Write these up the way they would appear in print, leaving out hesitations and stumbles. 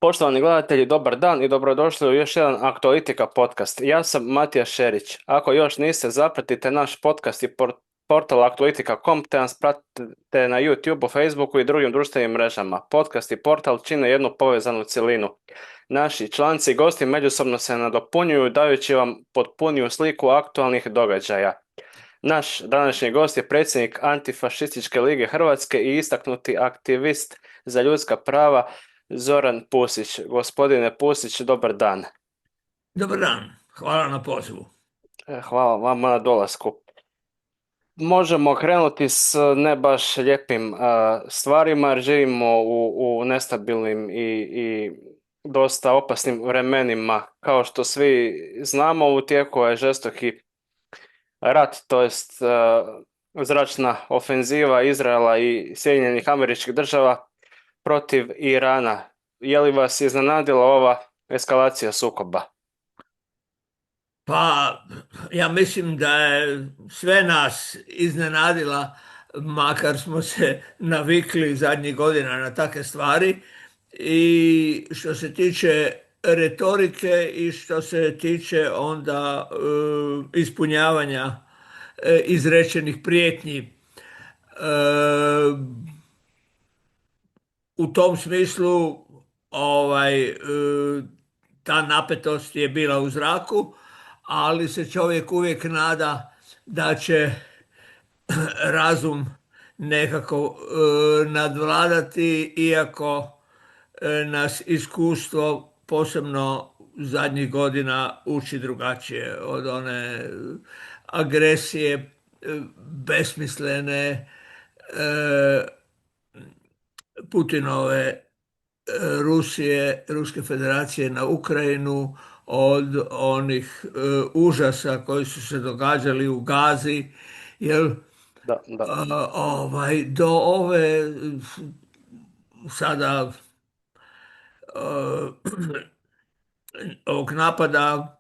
Poštovani gledatelji, dobar dan i dobrodošli u još jedan Aktualitika podcast. Ja sam Matija Šerić. Ako još niste, zapratite naš podcast i portal aktualitika.com te nas pratite na YouTubeu, Facebooku i drugim društvenim mrežama. Podcast i portal čine jednu povezanu cjelinu. Naši članci i gosti međusobno se nadopunjuju dajući vam potpuniju sliku aktualnih događaja. Naš današnji gost je predsjednik Antifašističke lige Hrvatske i istaknuti aktivist za ljudska prava Zoran Pusić. Gospodine Pusić, dobar dan. Dobar dan, hvala na pozivu. Hvala vama na dolasku. Možemo krenuti s ne baš lijepim stvarima jer živimo u nestabilnim i dosta opasnim vremenima. Kao što svi znamo, u tijeku je žestoki rat, to jest zračna ofenziva Izraela i Sjedinjenih Američkih Država protiv Irana. Je li vas iznenadila ova eskalacija sukoba? Pa, ja mislim da je sve nas iznenadila, makar smo se navikli zadnjih godina na takve stvari. I što se tiče retorike i što se tiče onda ispunjavanja izrečenih prijetnji. U tom smislu ta napetost je bila u zraku, ali se čovjek uvijek nada da će razum nekako nadvladati, iako nas iskustvo posebno zadnjih godina uči drugačije od one agresije besmislene Putinove Ruske federacije na Ukrajinu, od onih užasa koji su se događali u Gazi, jel, Da, da. do ove sada ovog napada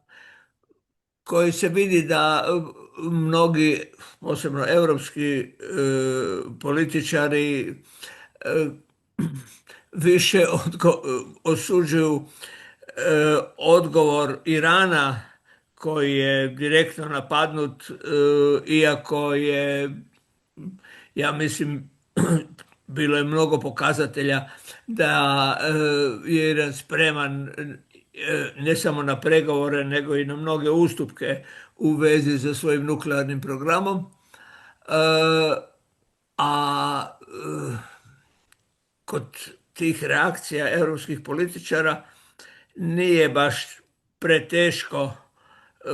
koji se vidi da mnogi, posebno europski političari, više osuđuju odgovor Irana koji je direktno napadnut, iako je, ja mislim, bilo je mnogo pokazatelja da je Iran spreman ne samo na pregovore, nego i na mnoge ustupke u vezi sa svojim nuklearnim programom. Kod tih reakcija europskih političara nije baš preteško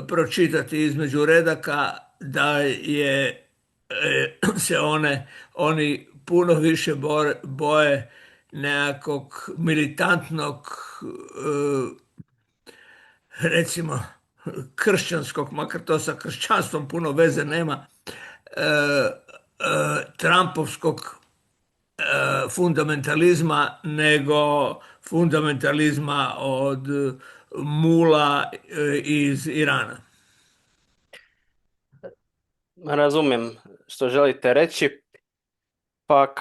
pročitati između redaka da se oni puno više boje nekakvog militantnog, recimo kršćanskog, makar to sa kršćanstvom puno veze nema, Trumpovskog fundamentalizma, nego fundamentalizma od mula iz Irana. Razumijem što želite reći. Pa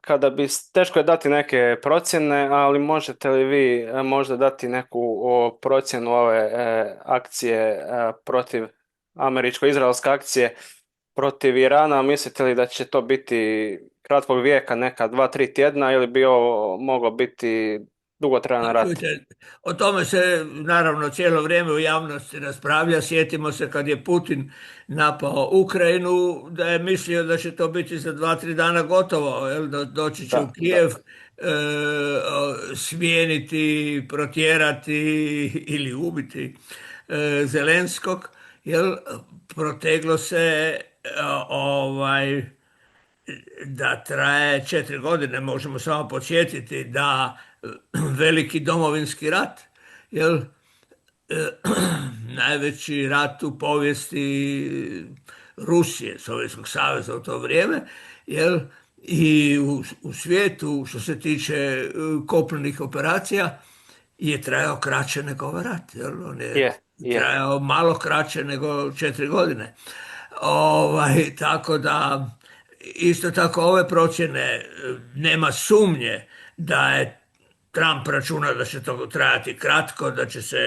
kada bi, teško je dati neke procjene, ali možete li vi možda dati neku procjenu ove akcije protiv američko-izraelske akcije protiv Irana? Mislite li da će to biti kratkog vijeka, neka 2-3 tjedna, ili bi ovo moglo biti dugotrajan rat? Čujte, o tome se naravno cijelo vrijeme u javnosti raspravlja. Sjetimo se kad je Putin napao Ukrajinu, da je mislio da će to biti za 2-3 dana gotovo, jel? Doći će u Kijev, smijeniti, protjerati ili ubiti Zelenskog, jel? Proteglo se da traje 4 godine. Možemo samo podsjetiti da veliki domovinski rat, jel, najveći rat u povijesti Rusije, Sovjetskog saveza u to vrijeme, jel, i u svijetu što se tiče kopnenih operacija je trajao kraće nego ovaj rat, jel, on je trajao malo kraće nego 4 godine. Tako da isto tako ove procjene, nema sumnje da je Trump računa da će to trajati kratko, da će se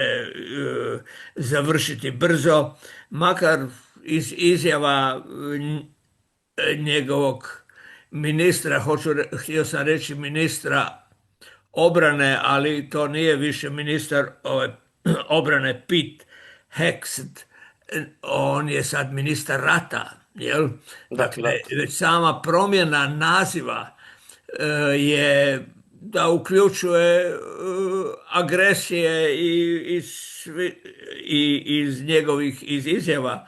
završiti brzo, makar iz izjava njegovog ministra, htio sam reći ministra obrane, ali to nije više ministar obrane Pete Hegseth, on je sad ministar rata, jel? Da, Dakle, da. već sama promjena naziva je da uključuje agresije i iz njegovih iz izjava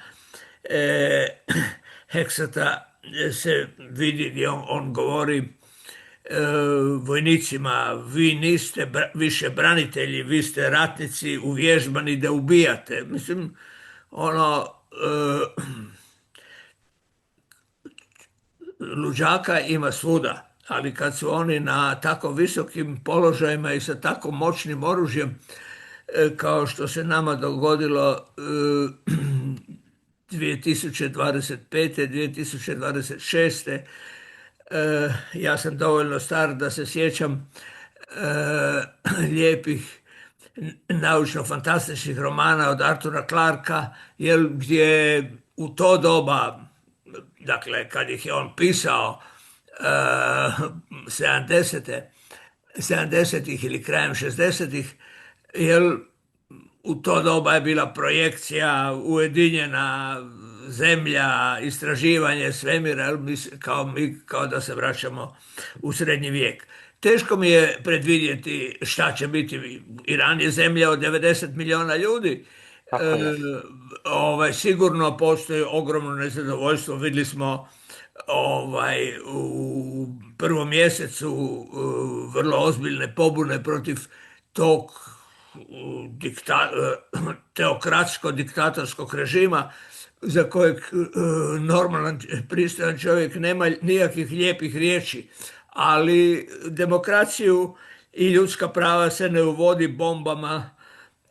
Heksata se vidi gdje on govori vojnicima, vi niste više branitelji, vi ste ratnici uvježbani da ubijate. Mislim, ono, luđaka ima svuda, ali kad su oni na tako visokim položajima i sa tako moćnim oružjem, kao što se nama dogodilo 2025. 2026. Ja sam dovoljno star da se sjećam lijepih naučno-fantastičnih romana od Artura Clarka, gdje u to doba, dakle kad ih je on pisao 70. 70-ih ili krajem 60-ih, u to doba je bila projekcija ujedinjena zemlja, istraživanje svemira, kao da se vraćamo u srednji vijek. Teško mi je predvidjeti šta će biti. Iran je zemlja od 90 milijuna ljudi. Tako je. Sigurno postoji ogromno nezadovoljstvo. Vidjeli smo u prvom mjesecu vrlo ozbiljne pobune protiv tog teokratsko-diktatorskog režima za kojeg normalan, pristojan čovjek nema nijakih lijepih riječi, ali demokraciju i ljudska prava se ne uvodi bombama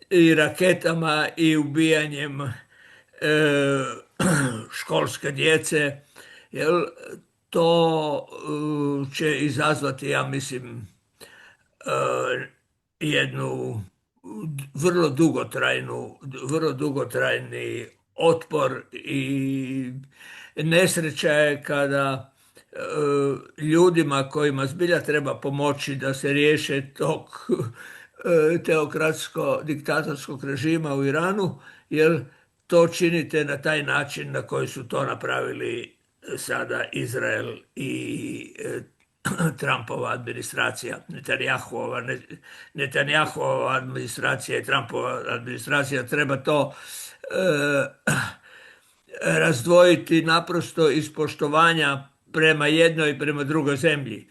i raketama i ubijanjem školske djece, jer to će izazvati, ja mislim, jednu vrlo dugotrajni otpor i nesreća je kada ljudima kojima zbilja treba pomoći da se riješe tog teokratsko-diktatorskog režima u Iranu, jer to činite na taj način na koji su to napravili sada Izrael i Trumpova administracija, Netanyahuova administracija i Trumpova administracija. Treba to razdvojiti naprosto iz poštovanja prema jednoj i prema drugoj zemlji.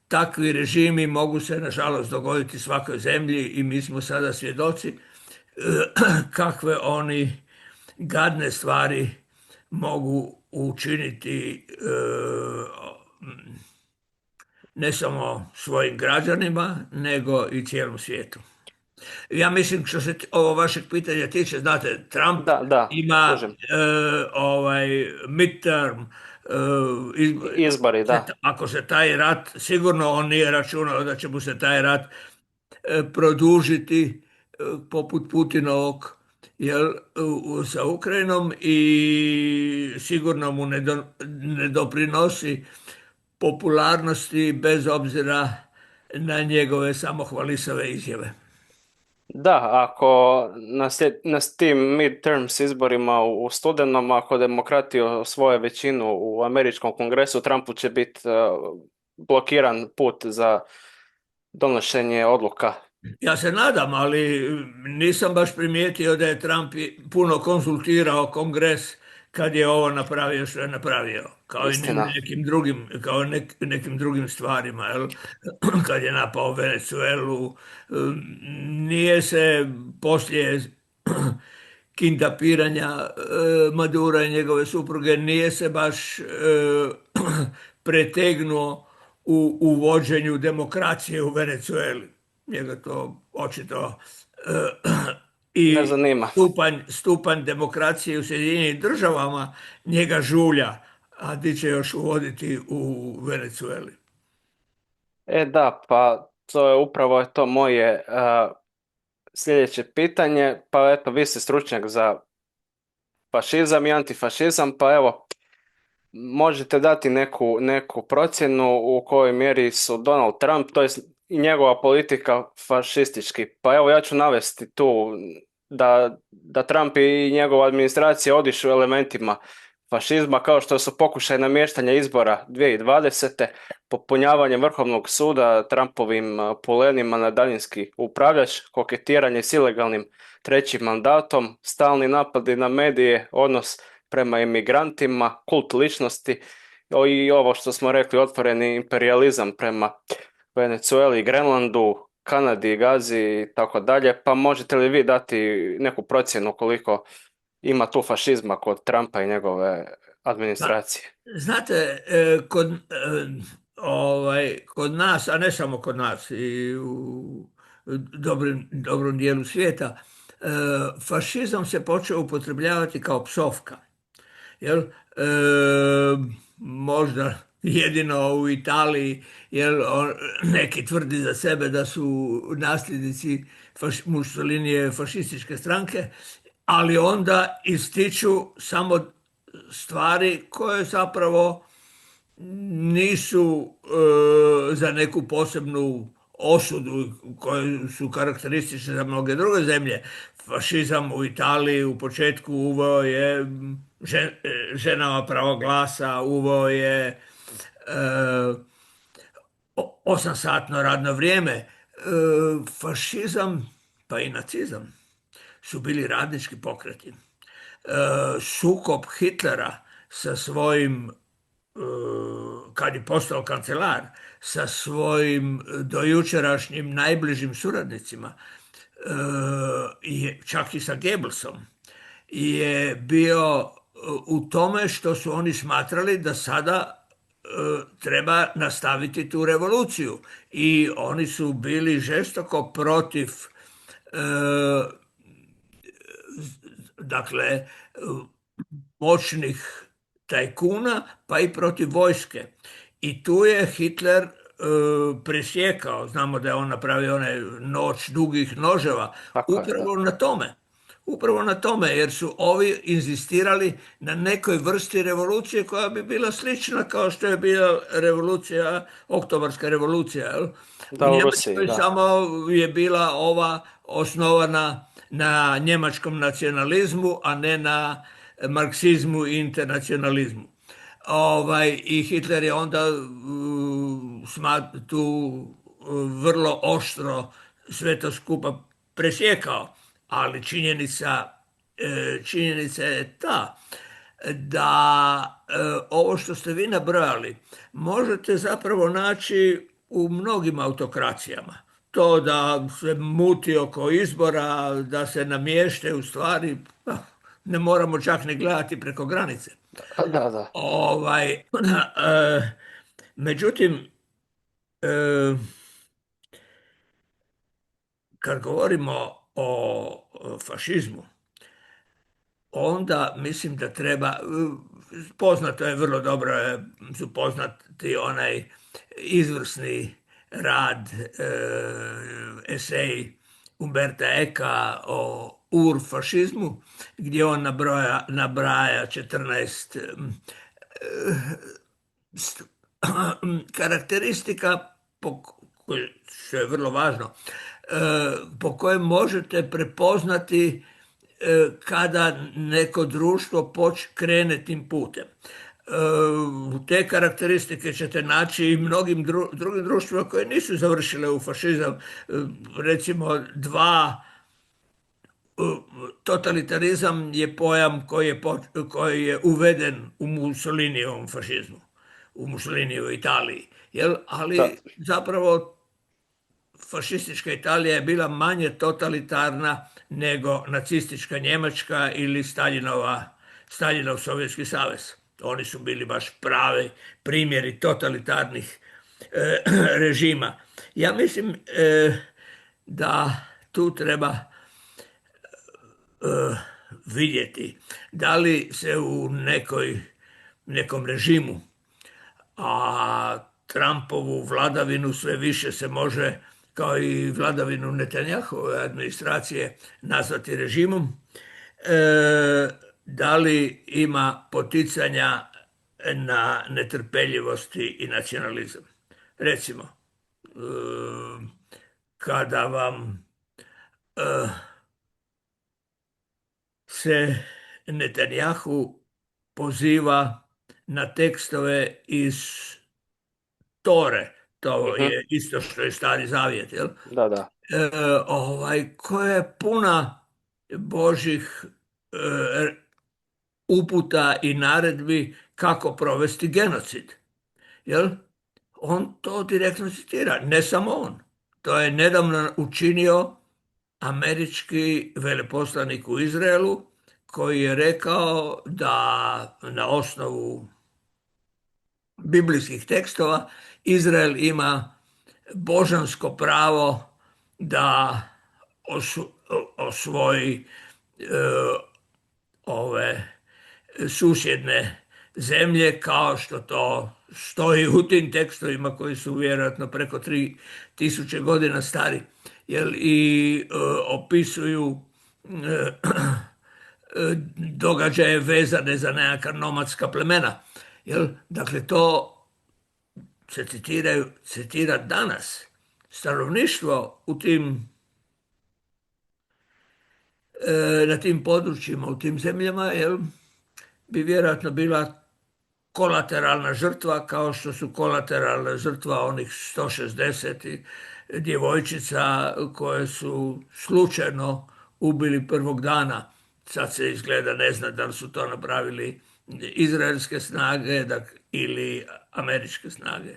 Takvi režimi mogu se, nažalost, dogoditi svakoj zemlji i mi smo sada svjedoci kakve oni gadne stvari mogu učiniti ne samo svojim građanima, nego i cijelom svijetu. Ja mislim, što se ovo vašeg pitanja tiče, znate, Trump Da, ima kužim. midterm Izbori, da. ako se taj rat, sigurno on nije računao da će mu se taj rat produžiti poput Putinovog, sa Ukrajinom, i sigurno mu ne doprinosi popularnosti bez obzira na njegove samohvalisave izjave. Da, ako na tim midterms izborima u studenom, ako demokrati osvoje većinu u američkom kongresu, Trumpu će biti blokiran put za donošenje odluka. Ja se nadam, ali nisam baš primijetio da je Trump puno konzultirao kongres kad je ovo napravio što je napravio, kao Istina. i nekim drugim stvarima, jel? Kad je napao Venezuelu, nije se poslije kidnapiranja Madura i njegove supruge, nije se baš pretegnuo u uvođenju demokracije u Venezueli. Njega to očito i Ne zanima. stupanj demokracije u Sjedinjenim Državama njega žulja, a di će još uvoditi u Venezueli. Da, pa to je upravo to moje sljedeće pitanje. Pa eto, vi ste stručnjak za fašizam i antifašizam, pa evo, možete dati neku procjenu u kojoj mjeri su Donald Trump, to jest i njegova politika fašistički. Pa evo, ja ću navesti tu da Trump i njegova administracija odišu elementima fašizma, kao što su pokušaj namještanja izbora 2020. Popunjavanje Vrhovnog suda Trumpovim polenima na daljinski upravljač, koketiranje s ilegalnim trećim mandatom, stalni napadi na medije, odnos prema imigrantima, kult ličnosti i ovo što smo rekli, otvoreni imperializam prema Venezueli, Grenlandu, Kanadi, Gazi i tako dalje. Pa možete li vi dati neku procjenu koliko ima tu fašizma kod Trumpa i njegove administracije? Znate, kod nas, a ne samo kod nas, i u dobrom dijelu svijeta, fašizam se počeo upotrebljavati kao psovka. Jel? Možda jedino u Italiji, jer neki tvrdi za sebe da su nasljednici Mussolinije fašističke stranke, ali onda ističu samo stvari koje zapravo nisu za neku posebnu osudu koje su karakteristične za mnoge druge zemlje. Fašizam u Italiji u početku uveo je ženama pravo glasa, uveo je 8-satno radno vrijeme. Fašizam pa i nacizam su bili radnički pokreti. Sukob Hitlera sa svojim, kad je postao kancelar, sa svojim dojučerašnjim najbližim suradnicima, čak i sa Goebbelsom, je bio u tome što su oni smatrali da sada treba nastaviti tu revoluciju. I oni su bili žestoko protiv dakle moćnih tajkuna, pa i protiv vojske. I tu je Hitler presjekao, znamo da je on napravio onaj noć dugih noževa, upravo na tome, jer su ovi inzistirali na nekoj vrsti revolucije koja bi bila slična kao što je bila revolucija, oktobarska revolucija. Jel? Da, U u Rusiji, Njemačkoj da. samo je bila ova osnovana na njemačkom nacionalizmu, a ne na marksizmu i internacionalizmu. I Hitler je onda tu vrlo oštro sve to skupa presjekao, ali činjenica je ta da ovo što ste vi nabrojali možete zapravo naći u mnogim autokracijama. To da se muti oko izbora, da se namješte u stvari, ne moramo čak ni gledati preko granice. Da. Međutim, kad govorimo o fašizmu, onda mislim da treba, poznato je vrlo dobro, su poznati onaj izvrsni rad, esej Umberta Eka o urfašizmu, gdje on nabraja 14 karakteristika, što je vrlo važno, po kojem možete prepoznati kada neko društvo krene tim putem. Te karakteristike ćete naći i mnogim drugim društvima koje nisu završile u fašizam. Recimo, totalitarizam je pojam koji je uveden u Mussolinijevom fašizmu, u Mussolinijevoj Italiji. Ali zapravo fašistička Italija je bila manje totalitarna nego nacistička Njemačka ili Staljinov Sovjetski savez. Oni su bili baš pravi primjeri totalitarnih režima. Ja mislim da tu treba vidjeti da li se u nekom režimu, a Trumpovu vladavinu sve više se može kao i vladavinu Netanjahove administracije nazvati režimom, da li ima poticanja na netrpeljivosti i nacionalizam. Recimo, kada vam se Netanjahu poziva na tekstove iz Tore, to Mhm. je isto što je Stari Zavjet, jel? Da, da. Koja je puna Božih e, uputa i naredbi kako provesti genocid. Jel? On to direktno citira, ne samo on. To je nedavno učinio američki veleposlanik u Izraelu koji je rekao da na osnovu biblijskih tekstova Izrael ima božansko pravo da osvoji e, ove susjedne zemlje, kao što to stoji u tim tekstovima koji su vjerojatno preko 3000 godina stari, i opisuju događaje vezane za nekakva nomadska plemena. Dakle, to se citira danas. Stanovništvo u tim na tim područjima, u tim zemljama, bi vjerojatno bila kolateralna žrtva, kao što su kolateralna žrtva onih 160 djevojčica koje su slučajno ubili prvog dana. Sad se izgleda ne zna da li su to napravili izraelske snage ili američke snage,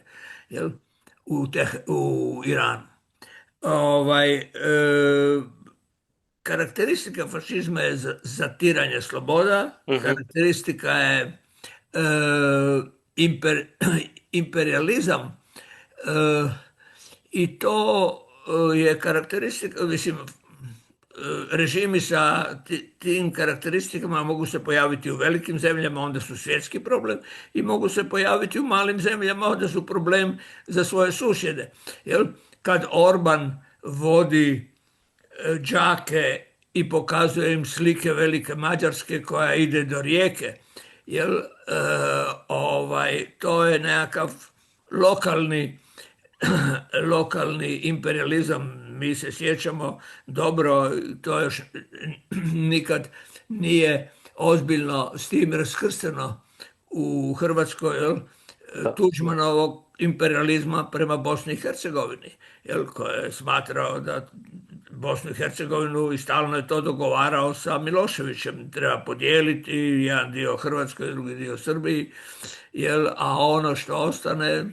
jel? U Iranu. Karakteristika fašizma je zatiranje sloboda, Mhm. karakteristika je imperializam, i to je karakteristika, mislim, režimi sa tim karakteristikama mogu se pojaviti u velikim zemljama, onda su svjetski problem, i mogu se pojaviti u malim zemljama, onda su problem za svoje susjede. Kad Orban vodi đake i pokazuje im slike velike Mađarske koja ide do Rijeke, to je nekakav lokalni imperializam. Mi se sjećamo dobro, to još nikad nije ozbiljno s tim raskrsteno u Hrvatskoj, Da. Tuđmanovog imperializma prema Bosni i Hercegovini, koji je smatrao da Bosnu i Hercegovinu, i stalno je to dogovarao sa Miloševićem, treba podijeliti jedan dio Hrvatskoj, drugi dio Srbiji, a ono što ostane,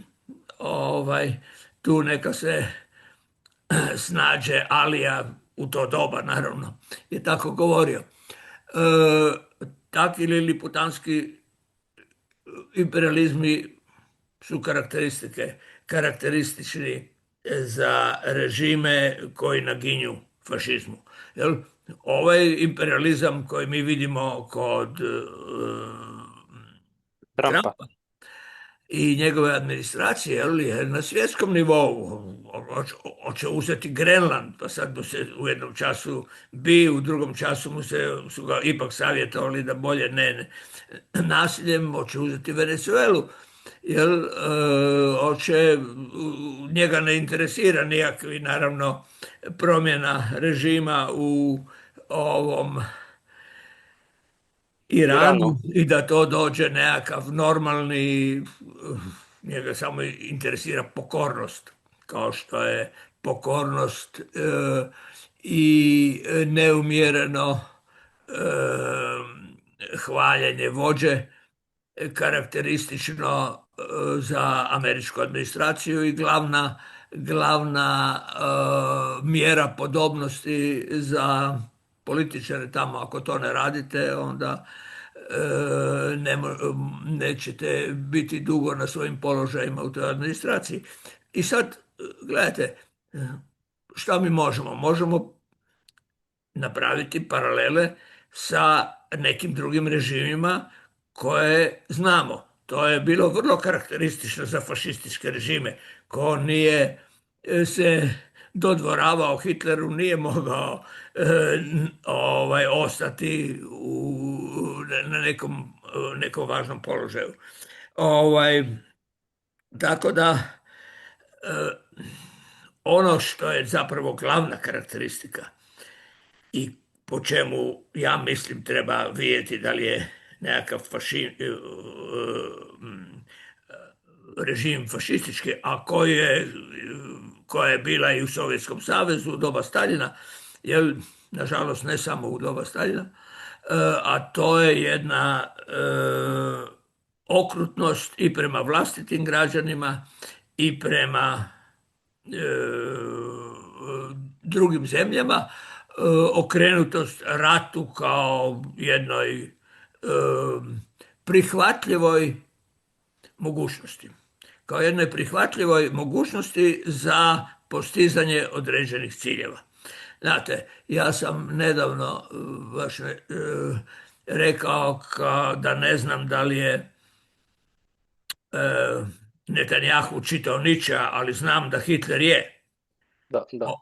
tu neka se snađe Alija, u to doba naravno je tako govorio. Takvi liliputanski imperializmi su karakteristični za režime koji naginju fašizmu. Ovaj imperializam koji mi vidimo kod Trumpa. Trumpa i njegove administracije, je na svjetskom nivou. Hoće uzeti Grenland, pa sad mu se u jednom času u drugom času su ga ipak savjetovali da bolje ne nasiljem. Hoće uzeti Venezuelu, njega ne interesira nijakvi, naravno, promjena režima u ovom Iranu, Iranu. i da to dođe nekakav normalni, njega samo interesira pokornost, kao što je pokornost i neumjereno hvaljenje vođe karakteristično za američku administraciju, i glavna mjera podobnosti za političare tamo. Ako to ne radite, onda nećete biti dugo na svojim položajima u toj administraciji. I sad, gledajte, šta mi možemo? Možemo napraviti paralele sa nekim drugim režimima koje znamo. To je bilo vrlo karakteristično za fašističke režime. Ko nije se dodvoravao Hitleru, nije mogao ostati na nekom važnom položaju. Ovaj, tako da ono što je zapravo glavna karakteristika i po čemu ja mislim treba vidjeti da li je nekakav režim fašistički, a koja je bila i u Sovjetskom savezu u doba Staljina, jer nažalost ne samo u doba Staljina, a to je jedna okrutnost i prema vlastitim građanima i prema drugim zemljama, okrenutost ratu kao jednoj prihvatljivoj mogućnosti. Kao jednoj prihvatljivoj mogućnosti za postizanje određenih ciljeva. Znate, ja sam nedavno baš rekao da ne znam da li je Netanjahu čitao Nietzschea, ali znam da Hitler je. Da, da.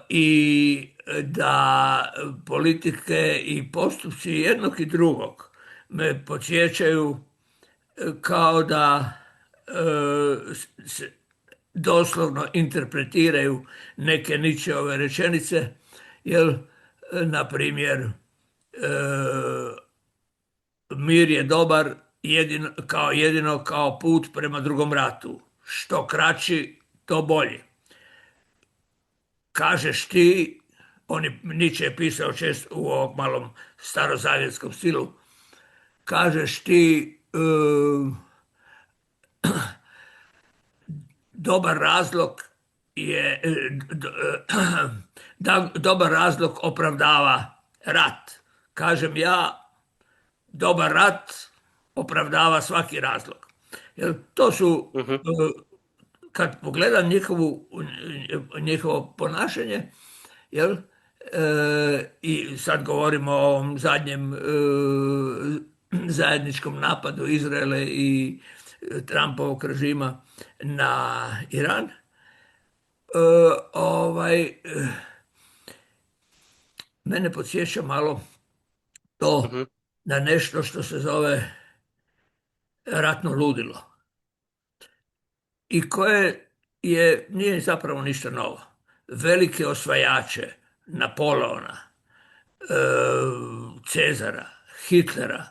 I da politike i postupci jednog i drugog me podsjećaju kao da se doslovno interpretiraju neke Nietzscheove rečenice, jer, na primjer, mir je dobar jedino kao put prema drugom ratu. Što kraći, to bolje. Kažeš ti, Nietzsche je pisao često u ovom malom starozavjetskom stilu, kažeš ti dobar razlog je dobar razlog opravdava rat. Kažem ja, dobar rat opravdava svaki razlog. Jer to su, kad pogledam njihovo ponašanje, jel, i sad govorimo o ovom zadnjem zajedničkom napadu Izraela i Trumpovog režima na Iran, mene podsjeća malo to na nešto što se zove ratno ludilo i koje nije zapravo ništa novo. Velike osvajače Napoleona, Cezara, Hitlera,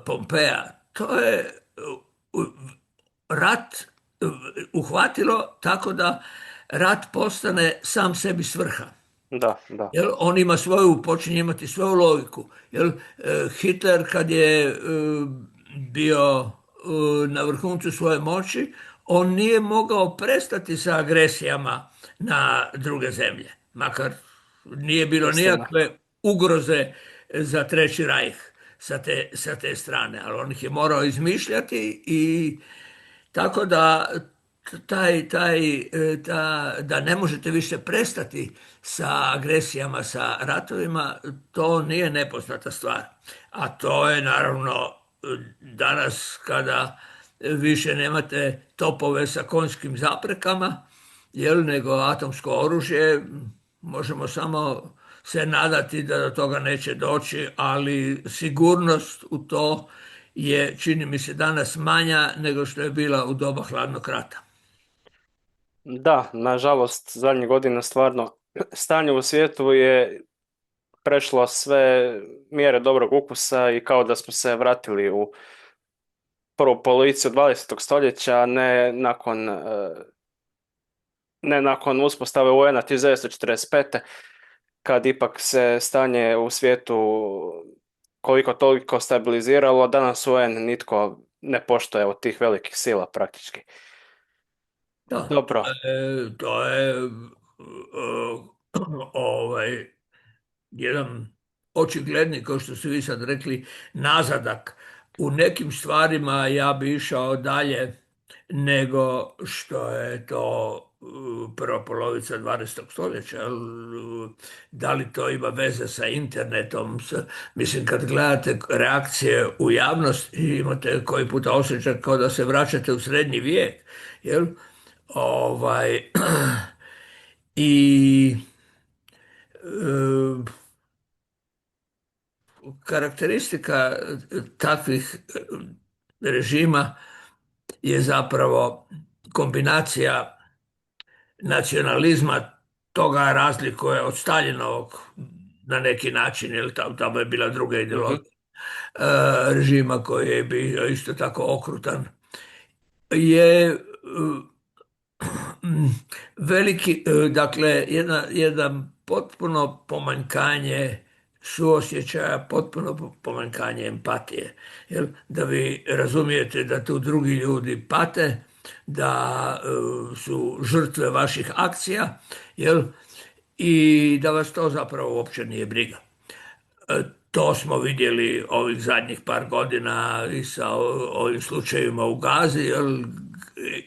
Pompeja, to je rat uhvatilo tako da rat postane sam sebi svrha. Da, da. Jel, on ima počinje imati svoju logiku. Jel, Hitler kad je bio na vrhuncu svoje moći, on nije mogao prestati sa agresijama na druge zemlje. Makar nije bilo nikakve ugroze za Treći rajh sa te strane, ali on ih je morao izmišljati i tako da da ne možete više prestati sa agresijama, sa ratovima, to nije nepoznata stvar. A to je naravno danas kada više nemate topove sa konjskim zaprekama, nego atomsko oružje, možemo samo se nadati da do toga neće doći, ali sigurnost u to je, čini mi se, danas manja nego što je bila u doba hladnog rata. Da, nažalost, zadnjih godina stvarno stanje u svijetu je prešlo sve mjere dobrog ukusa i kao da smo se vratili u prvu polovicu 20. stoljeća, ne nakon uspostave UN-a 1945. kad ipak se stanje u svijetu koliko toliko stabiliziralo. Danas UN nitko ne poštuje od tih velikih sila praktički. Da, dobro. To je jedan očigledni, kao što ste vi sad rekli, nazadak. U nekim stvarima ja bi išao dalje nego što je to prva polovica 20. stoljeća. Da li to ima veze sa internetom? Mislim, kad gledate reakcije u javnost, imate koji puta osjećaj kao da se vraćate u srednji vijek. Jel? I e, karakteristika takvih režima je zapravo kombinacija nacionalizma, toga razlikuje od Staljinovog na neki način, jer tamo je bila druga Mhm. ideologija, režima koji je bio isto tako okrutan, je mm, veliki, dakle, jedan potpuno pomanjkanje suosjećaja, potpuno pomanjkanje empatije. Jel? Da vi razumijete da tu drugi ljudi pate, da su žrtve vaših akcija, jel? I da vas to zapravo uopće nije briga. To smo vidjeli ovih zadnjih par godina i sa ovim slučajevima u Gazi, jel,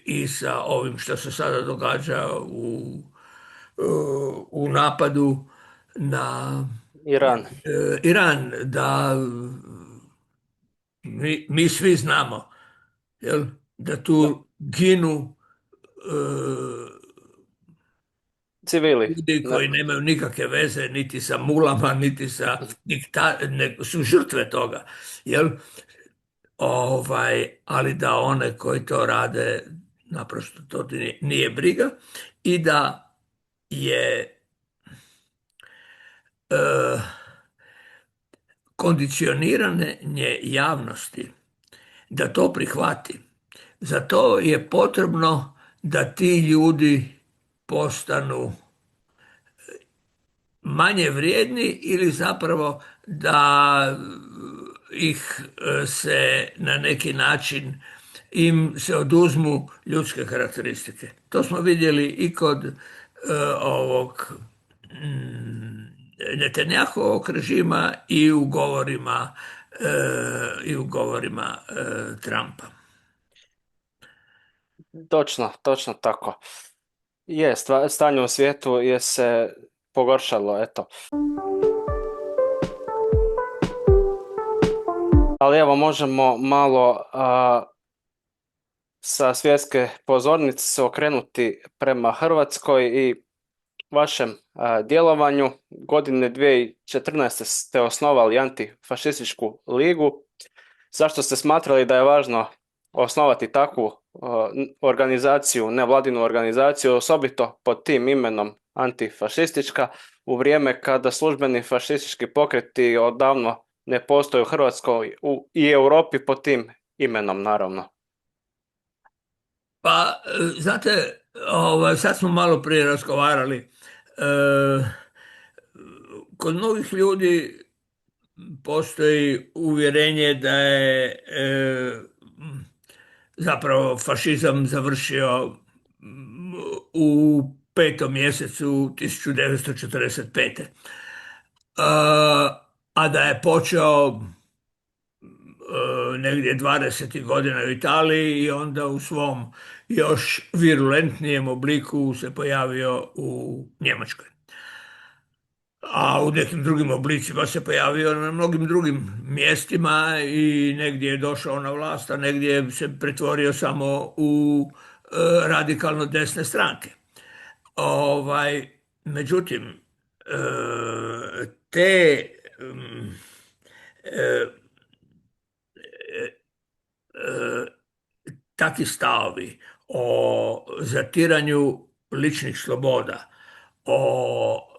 i sa ovim što se sada događa u napadu na Iran. Iran, da mi svi znamo, jel, da Da. tu ginu e, Civili. ljudi Da. koji nemaju nikakve veze niti sa mulama, niti sa su žrtve toga. Jel? Ali da one koji to rade naprosto to nije briga i da je e, kondicioniranje javnosti da to prihvati. Za to je potrebno da ti ljudi postanu manje vrijedni ili zapravo da ih se na neki način im se oduzmu ljudske karakteristike. To smo vidjeli i kod ovog Netanjahovog režima i u govorima Trumpa. Točno, točno tako. Je, stanje u svijetu je se pogoršalo, eto. Ali evo, možemo malo sa svjetske pozornice se okrenuti prema Hrvatskoj i vašem djelovanju. Godine 2014. ste osnovali Antifašističku ligu. Zašto ste smatrali da je važno osnovati takvu organizaciju, nevladinu organizaciju, osobito pod tim imenom antifašistička, u vrijeme kada službeni fašistički pokreti odavno ne postoje u Hrvatskoj i Europi pod tim imenom, naravno. Pa, znate, sad smo malo prije razgovarali. Kod mnogih ljudi postoji uvjerenje da je zapravo fašizam završio u 5. mjesecu 1945. A da je počeo negdje 20. godina u Italiji i onda u svom još virulentnijem obliku se pojavio u Njemačkoj. A u nekim drugim oblicima se pojavio na mnogim drugim mjestima i negdje je došao na vlast, a negdje se pretvorio samo u radikalno desne stranke. Međutim, te e, e, takvi stavovi o zatiranju ličnih sloboda, o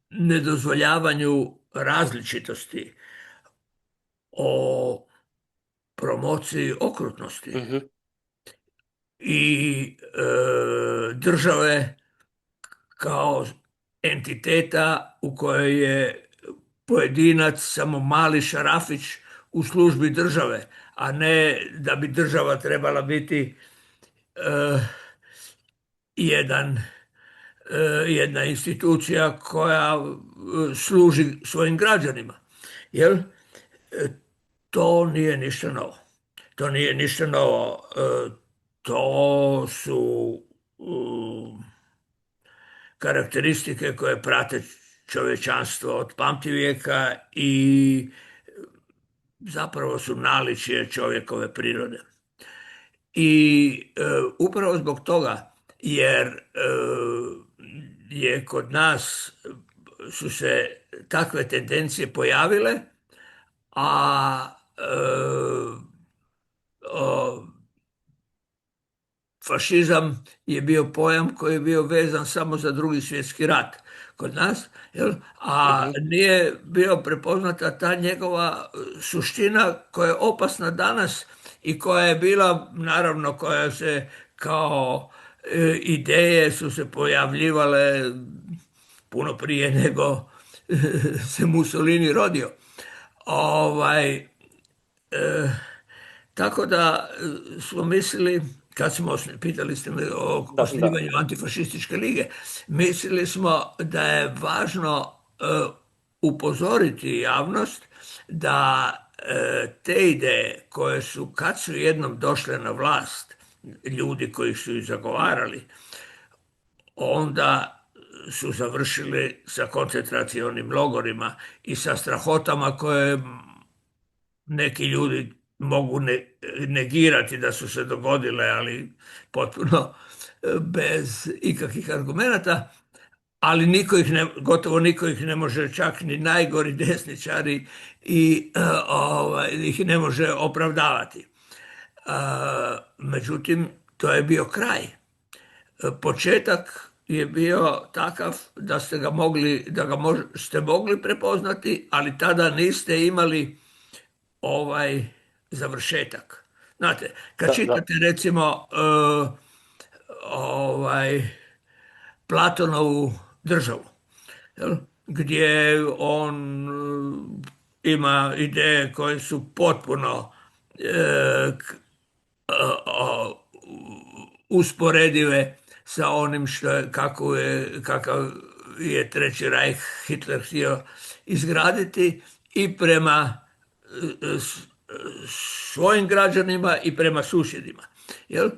nedozvoljavanju različitosti, o promociji okrutnosti Mhm. i države kao entiteta u kojoj je pojedinac samo mali šarafić u službi države, a ne da bi država trebala biti eh, jedan, jedna institucija koja služi svojim građanima. Jel? To nije ništa novo. To nije ništa novo. To su karakteristike koje prate čovječanstvo od pamtivijeka i zapravo su naličje čovjekove prirode. I upravo zbog toga jer je kod nas su se takve tendencije pojavile, a o, fašizam je bio pojam koji je bio vezan samo za Drugi svjetski rat kod nas, jel? A Mhm. nije bio prepoznata ta njegova suština koja je opasna danas i koja je bila, naravno, koja se kao ideje su se pojavljivale puno prije nego se Mussolini rodio. Ovaj, tako da smo mislili, kad smo, pitali ste me o Da, da. osnivanju antifašističke lige, mislili smo da je važno upozoriti javnost da te ideje koje su, kad su jednom došle na vlast, ljudi koji su ih zagovarali, onda su završili sa koncentracionim logorima i sa strahotama koje neki ljudi mogu negirati da su se dogodile, ali potpuno bez ikakvih argumenata, ali gotovo niko ih ne može, čak ni najgori desničari i ih ne može opravdavati. Međutim, to je bio kraj. Početak je bio takav da ste ga mogli, ste mogli prepoznati, ali tada niste imali ovaj završetak. Znate, kad Da, da. čitate recimo ovaj Platonovu državu, jel, gdje on ima ideje koje su potpuno usporedive sa onim kakav je Treći Rajh Hitler htio izgraditi i prema svojim građanima i prema susjedima. Jel?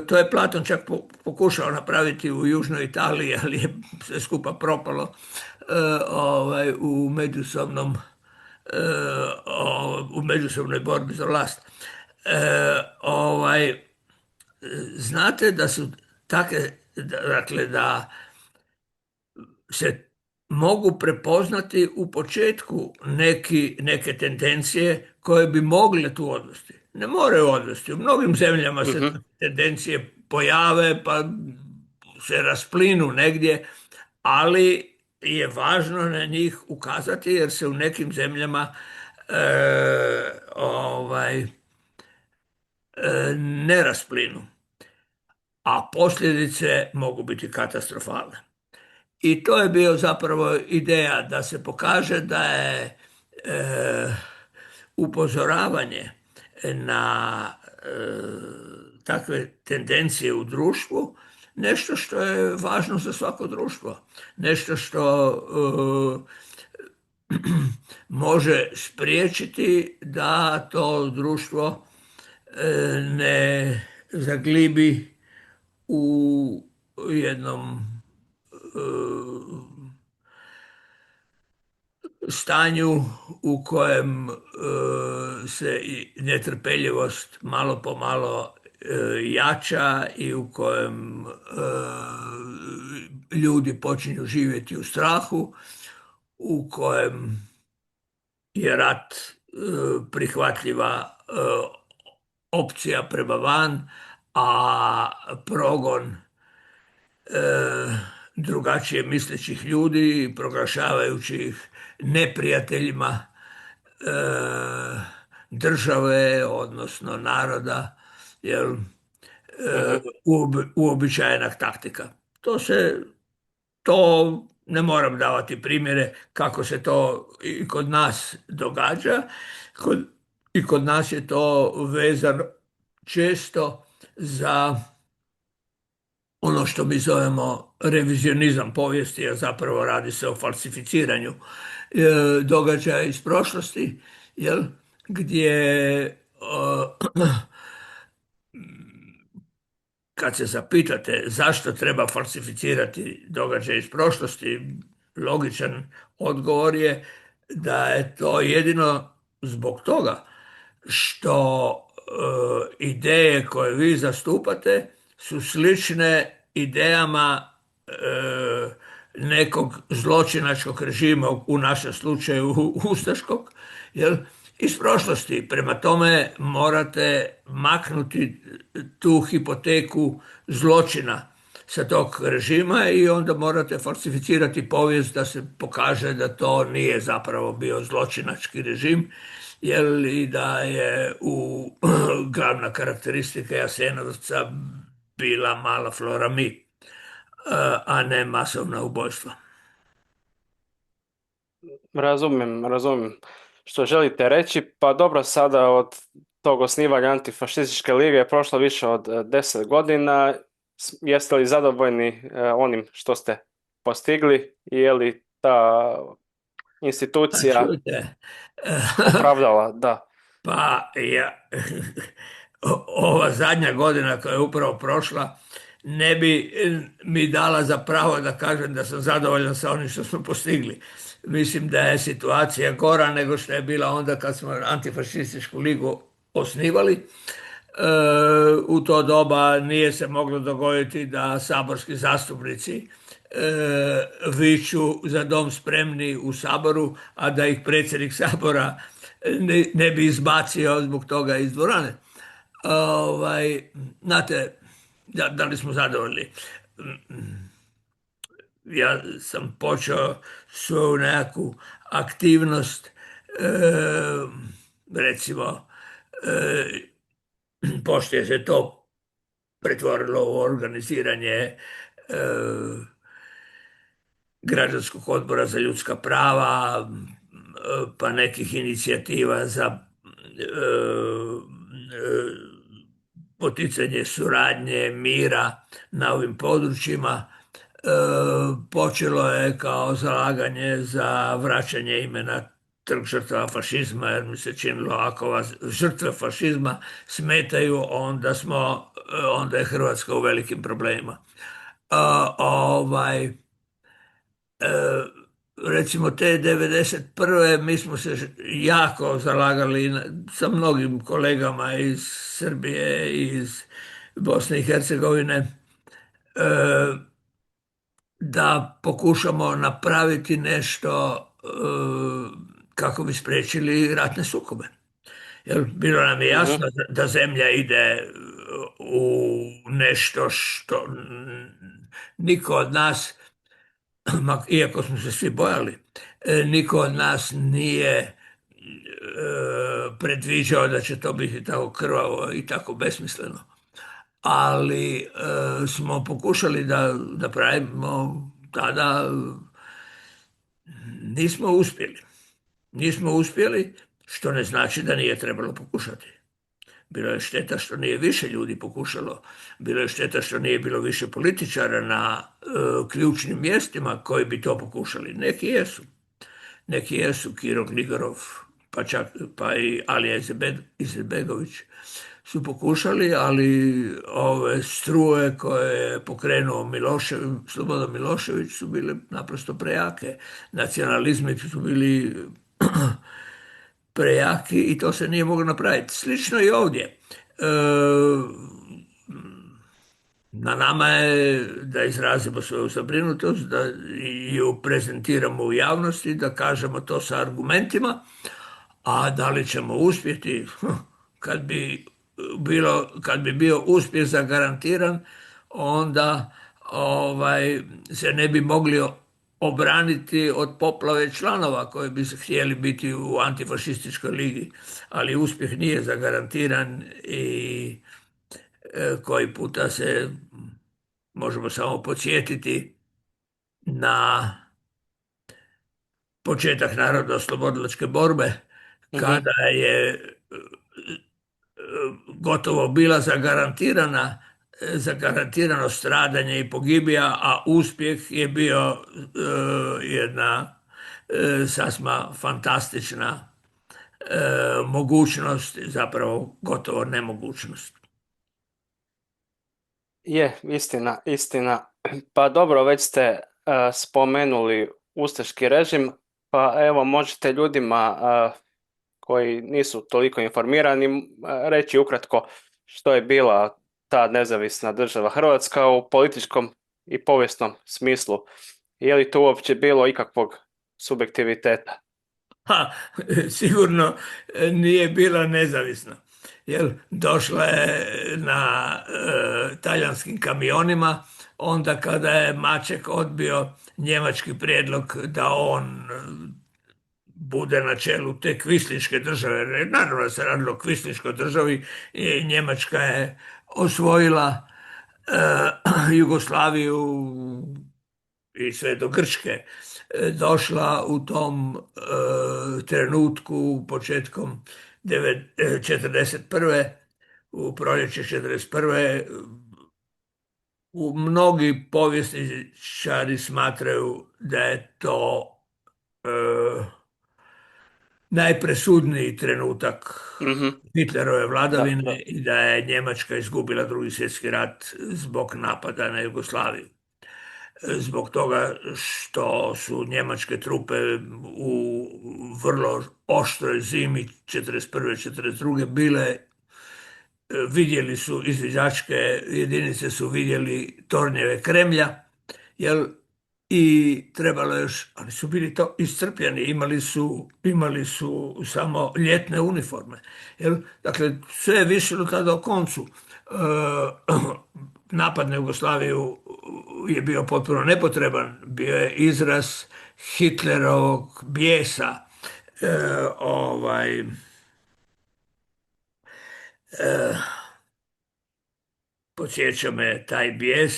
To je Platon čak pokušao napraviti u južnoj Italiji, ali je sve skupa propalo u međusobnoj borbi za vlast. Znate da su dakle da se mogu prepoznati u početku neke tendencije koje bi mogle tu odvesti. Ne moraju odvesti. U mnogim zemljama se Mhm. tendencije pojave pa se rasplinu negdje, ali je važno na njih ukazati jer se u nekim zemljama ne rasplinu, a posljedice mogu biti katastrofalne. I to je bio zapravo ideja da se pokaže da je upozoravanje na takve tendencije u društvu nešto što je važno za svako društvo, nešto što može spriječiti da to društvo ne zaglibi u jednom stanju u kojem se i netrpeljivost malo po malo jača i u kojem ljudi počinju živjeti u strahu, u kojem je rat prihvatljiva opcija prema van, a progon drugačije mislećih ljudi, proglašavajući ih neprijateljima države, odnosno naroda, jel, Mhm. uobičajena taktika. To ne moram davati primjere kako se to i kod nas događa. I kod nas je to vezano često za ono što mi zovemo revizionizam povijesti, a zapravo radi se o falsificiranju događaja iz prošlosti, jel? Gdje kad se zapitate zašto treba falsificirati događaje iz prošlosti, logičan odgovor je da je to jedino zbog toga što ideje koje vi zastupate su slične idejama nekog zločinačkog režima, u našem slučaju ustaškog, jel, iz prošlosti. Prema tome morate maknuti tu hipoteku zločina sa tog režima i onda morate falsificirati povijest da se pokaže da to nije zapravo bio zločinački režim, jer i da je glavna karakteristika Jasenovca bila mala flora mi, a ne masovna ubojstva. Razumijem što želite reći. Pa dobro, sada od tog osnivanja antifašističke lige je prošlo više od 10 godina. Jeste li zadovoljni onim što ste postigli i je li ta Pa institucija čujte, opravdala? Da. pa ja, ova zadnja godina koja je upravo prošla ne bi mi dala za pravo da kažem da sam zadovoljan sa onim što smo postigli. Mislim da je situacija gora nego što je bila onda kad smo antifašističku ligu osnivali. U to doba nije se moglo dogoditi da saborski zastupnici viču za dom spremni u Saboru, a da ih predsjednik Sabora ne bi izbacio zbog toga iz dvorane. Znate, da li smo zadovoljni? Ja sam počeo svoju nekakvu aktivnost, recimo, pošto se to pretvorilo u organiziranje građanskog odbora za ljudska prava, pa nekih inicijativa za poticanje suradnje, mira na ovim područjima. Počelo je kao zalaganje za vraćanje imena Trg žrtava fašizma, jer mi se činilo ako vas žrtve fašizma smetaju, onda je Hrvatska u velikim problemima. Ovaj, recimo te 91. mi smo se jako zalagali sa mnogim kolegama iz Srbije i iz Bosne i Hercegovine, da pokušamo napraviti nešto kako bi spriječili ratne sukobe. Jer bilo nam je jasno da zemlja ide u nešto što niko od nas, iako smo se svi bojali, niko od nas nije predviđao da će to biti tako krvavo i tako besmisleno. Ali smo pokušali da pravimo tada, nismo uspjeli. Nismo uspjeli, što ne znači da nije trebalo pokušati. Bilo je šteta što nije više ljudi pokušalo, bilo je šteta što nije bilo više političara na ključnim mjestima koji bi to pokušali. Neki jesu, Kiro Grigorov, pa i Alija Izetbegović su pokušali, ali ove struje koje je pokrenuo Slobodan Milošević su bile naprosto prejake. Nacionalizmi su bili prejaki i to se nije moglo napraviti. Slično i ovdje. Na nama je da izrazimo svoju zabrinutost, da ju prezentiramo u javnosti, da kažemo to sa argumentima, a da li ćemo uspjeti? Kad bi bio uspjeh zagarantiran, onda se ne bi mogli obraniti od poplave članova koji bi se htjeli biti u antifašističkoj ligi, ali uspjeh nije zagarantiran i koji puta se možemo samo podsjetiti na početak narodno-oslobodilačke borbe, kada je gotovo bila zagarantirano stradanje i pogibija, a uspjeh je bio jedna sasma fantastična mogućnost, zapravo gotovo nemogućnost. Je, istina. Pa dobro, već ste spomenuli ustaški režim, pa evo možete ljudima koji nisu toliko informirani reći ukratko što je bila ta nezavisna država Hrvatska u političkom i povijesnom smislu. Je li tu uopće bilo ikakvog subjektiviteta? Ha, sigurno nije bila nezavisna. Jer došla je na talijanskim kamionima, onda kada je Maček odbio njemački prijedlog da on bude na čelu te kvislinške države. Jer naravno da se radilo o kvislinškoj državi i Njemačka je osvojila Jugoslaviju i sve do Grčke došla u tom trenutku početkom 41. u proljeće 41. Mnogi povjesničari smatraju da je to najpresudniji trenutak Mhm. Hitlerove vladavine Da. i da je Njemačka izgubila Drugi svjetski rat zbog napada na Jugoslaviju. Zbog toga što su njemačke trupe u vrlo oštroj zimi 41. 42. bile, vidjeli su izviđačke jedinice, su vidjeli tornjeve Kremlja, jel, i trebalo još, ali su bili to iscrpljeni, imali su samo ljetne uniforme. Jel? Dakle, sve je visilo tada o koncu. Napad na Jugoslaviju je bio potpuno nepotreban, bio je izraz Hitlerovog bijesa. Ovaj, podsjeća me taj bijes,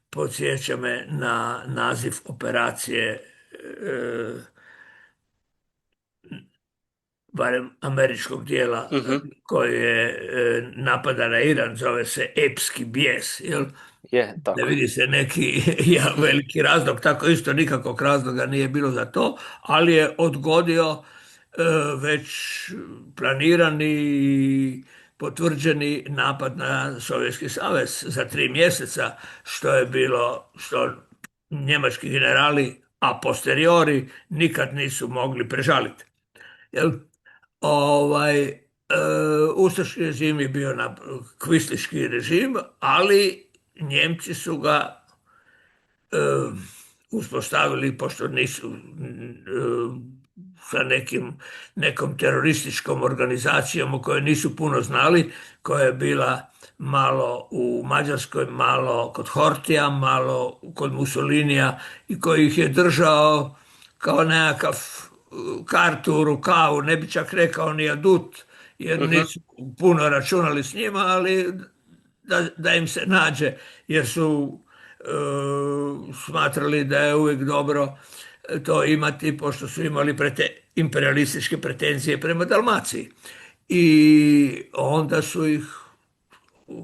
podsjeća me na naziv operacije, barem američkog dijela, Mhm. koji je napada na Iran, zove se epski bijes, jel? Je, Ne tako. vidi se neki veliki razlog, tako isto nikakvog razloga nije bilo za to, ali je odgodio već planirani i potvrđeni napad na Sovjetski savez za 3 mjeseca, što je bilo, što njemački generali a posteriori nikad nisu mogli prežaliti. Jel? Ustaški režim je bio kvisliški režim, ali Njemci su ga e, uspostavili, pošto nisu sa nekom terorističkom organizacijom o kojoj nisu puno znali, koja je bila malo u Mađarskoj, malo kod Hortija, malo kod Mussolinija i koji ih je držao kao nekakav kartu u rukavu, ne bi čak rekao ni adut, jer Mhm. nisu puno računali s njima, ali da im se nađe, jer su smatrali da je uvijek dobro to imati, pošto su imali imperialističke pretenzije prema Dalmaciji. I onda su ih,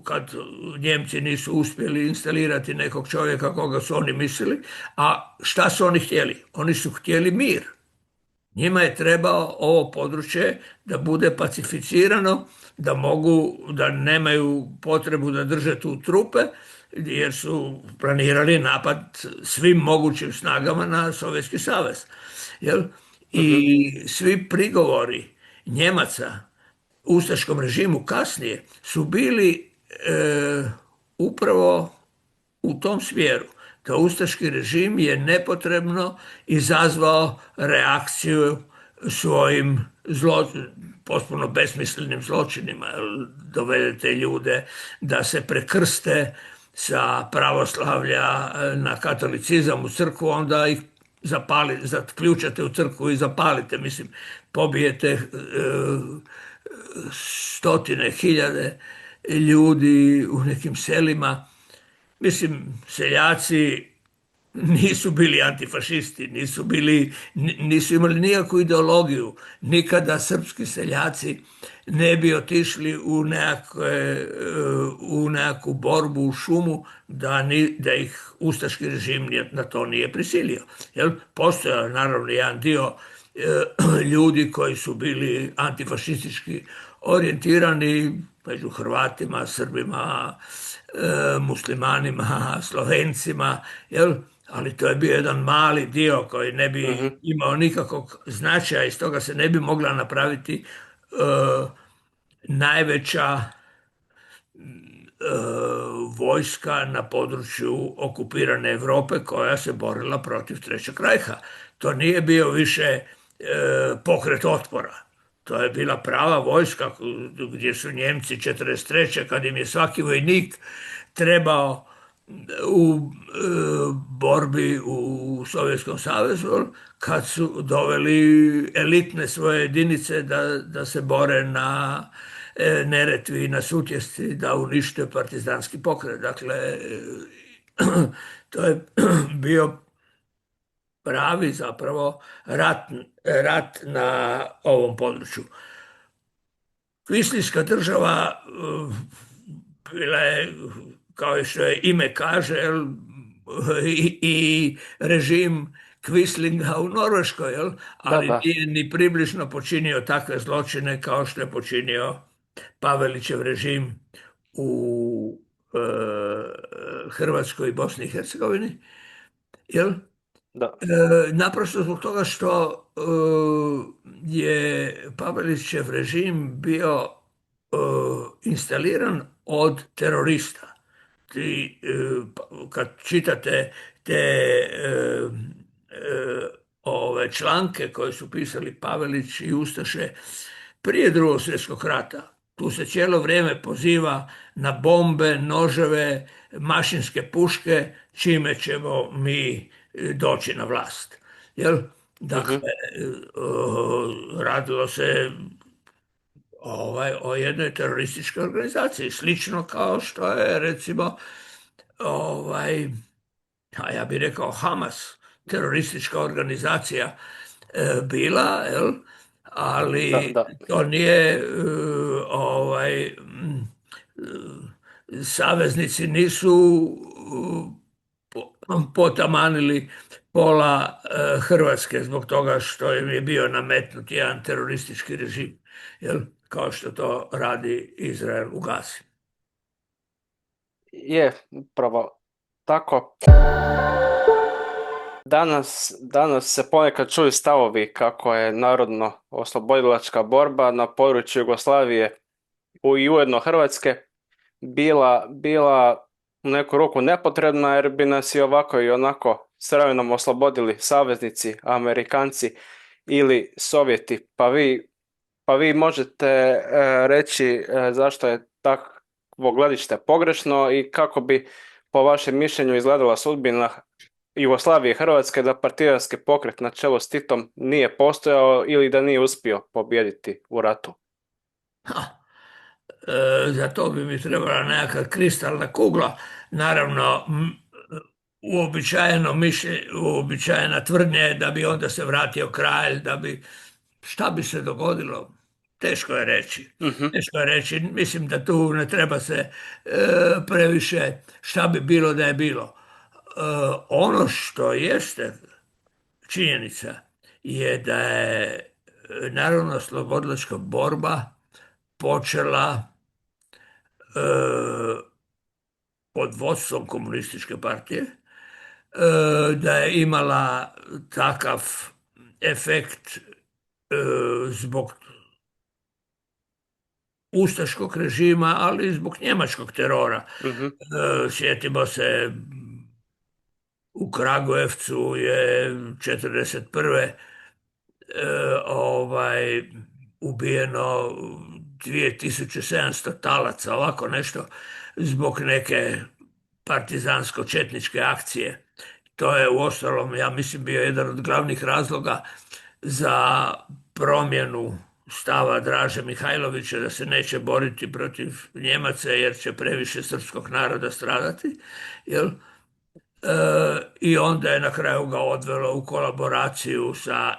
kad Njemci nisu uspjeli instalirati nekog čovjeka koga su oni mislili, a šta su oni htjeli? Oni su htjeli mir. Njima je trebao ovo područje da bude pacificirano, da nemaju potrebu da drže tu trupe, jer su planirali napad svim mogućim snagama na Sovjetski savez. Jel? Mhm. I svi prigovori Njemaca ustaškom režimu kasnije su bili upravo u tom smjeru, da ustaški režim je nepotrebno izazvao reakciju svojim potpuno besmislenim zločinima. Dovedete ljude da se prekrste sa pravoslavlja na katolicizam u crkvu, onda ih zaključate u crkvu i zapalite. Mislim, pobijete stotine, hiljade ljudi u nekim selima. Mislim, seljaci nisu bili antifašisti, nisu imali nikakvu ideologiju. Nikada srpski seljaci ne bi otišli u nekakvu borbu u šumu da ih ustaški režim na to nije prisilio. Jel? Postojao je naravno jedan dio ljudi koji su bili antifašistički orijentirani među Hrvatima, Srbima, Muslimanima, Slovencima, jel? Ali to je bio jedan mali dio koji ne bi Mhm. imao nikakvog značaja i stoga se ne bi mogla napraviti najveća vojska na području okupirane Europe koja se borila protiv Trećeg rajha. To nije bio više pokret otpora. To je bila prava vojska gdje su Njemci 43. kad im je svaki vojnik trebao u borbi u Sovjetskom savezu, kad su doveli elitne svoje jedinice da se bore na Neretvi i na Sutjesci, da unište partizanski pokret. Dakle, to je bio pravi zapravo rat na ovom području. Kvislinška država bila je, kao što je ime kaže, i režim Quislinga u Norveškoj, Da, ali da. nije ni približno počinio takve zločine kao što je počinio Pavelićev režim u Hrvatskoj i Bosni i Hercegovini. Jel? Da. Naprosto zbog toga što je Pavelićev režim bio instaliran od terorista. Kad čitate te ove članke koje su pisali Pavelić i Ustaše prije Drugog svjetskog rata, tu se cijelo vrijeme poziva na bombe, noževe, mašinske puške, čime ćemo mi doći na vlast. Jel? Dakle, Mhm. radilo se o jednoj terorističkoj organizaciji, slično kao što je recimo ovaj, a ja bih rekao Hamas, teroristička organizacija bila, jel? Da, Ali da. to nije saveznici nisu potamanili pola Hrvatske zbog toga što im je bio nametnut jedan teroristički režim, jel? Kao što to radi Izrael u Gazi. Je, upravo tako. Danas se ponekad čuju stavovi kako je narodno-oslobodilačka borba na području Jugoslavije i ujedno Hrvatske bila u neku ruku nepotrebna jer bi nas i ovako i onako s vremenom oslobodili saveznici, Amerikanci ili Sovjeti. Pa vi možete reći zašto je takvo gledište pogrešno i kako bi po vašem mišljenju izgledala sudbina Jugoslavije i Hrvatske da partijanski pokret na čelu s Titom nije postojao ili da nije uspio pobijediti u ratu. Ha, za to bi mi trebala nekakva kristalna kugla. Naravno, uobičajena tvrdnja je da bi onda se vratio kralj, šta bi se dogodilo? Teško je reći. Mhm, Teško je reći. Mislim da tu ne treba se previše šta bi bilo da je bilo. Ono što jeste činjenica je da je narodno-oslobodilačka borba počela pod vodstvom komunističke partije, da je imala takav efekt zbog ustaškog režima, ali i zbog njemačkog terora. mhm, Sjetimo se, u Kragujevcu je 1941. Ubijeno 2700 talaca, ovako nešto, zbog neke partizansko-četničke akcije. To je uostalom, ja mislim, bio jedan od glavnih razloga za promjenu stava Draže Mihajlovića da se neće boriti protiv Njemaca jer će previše srpskog naroda stradati. Jel? I onda je na kraju ga odvelo u kolaboraciju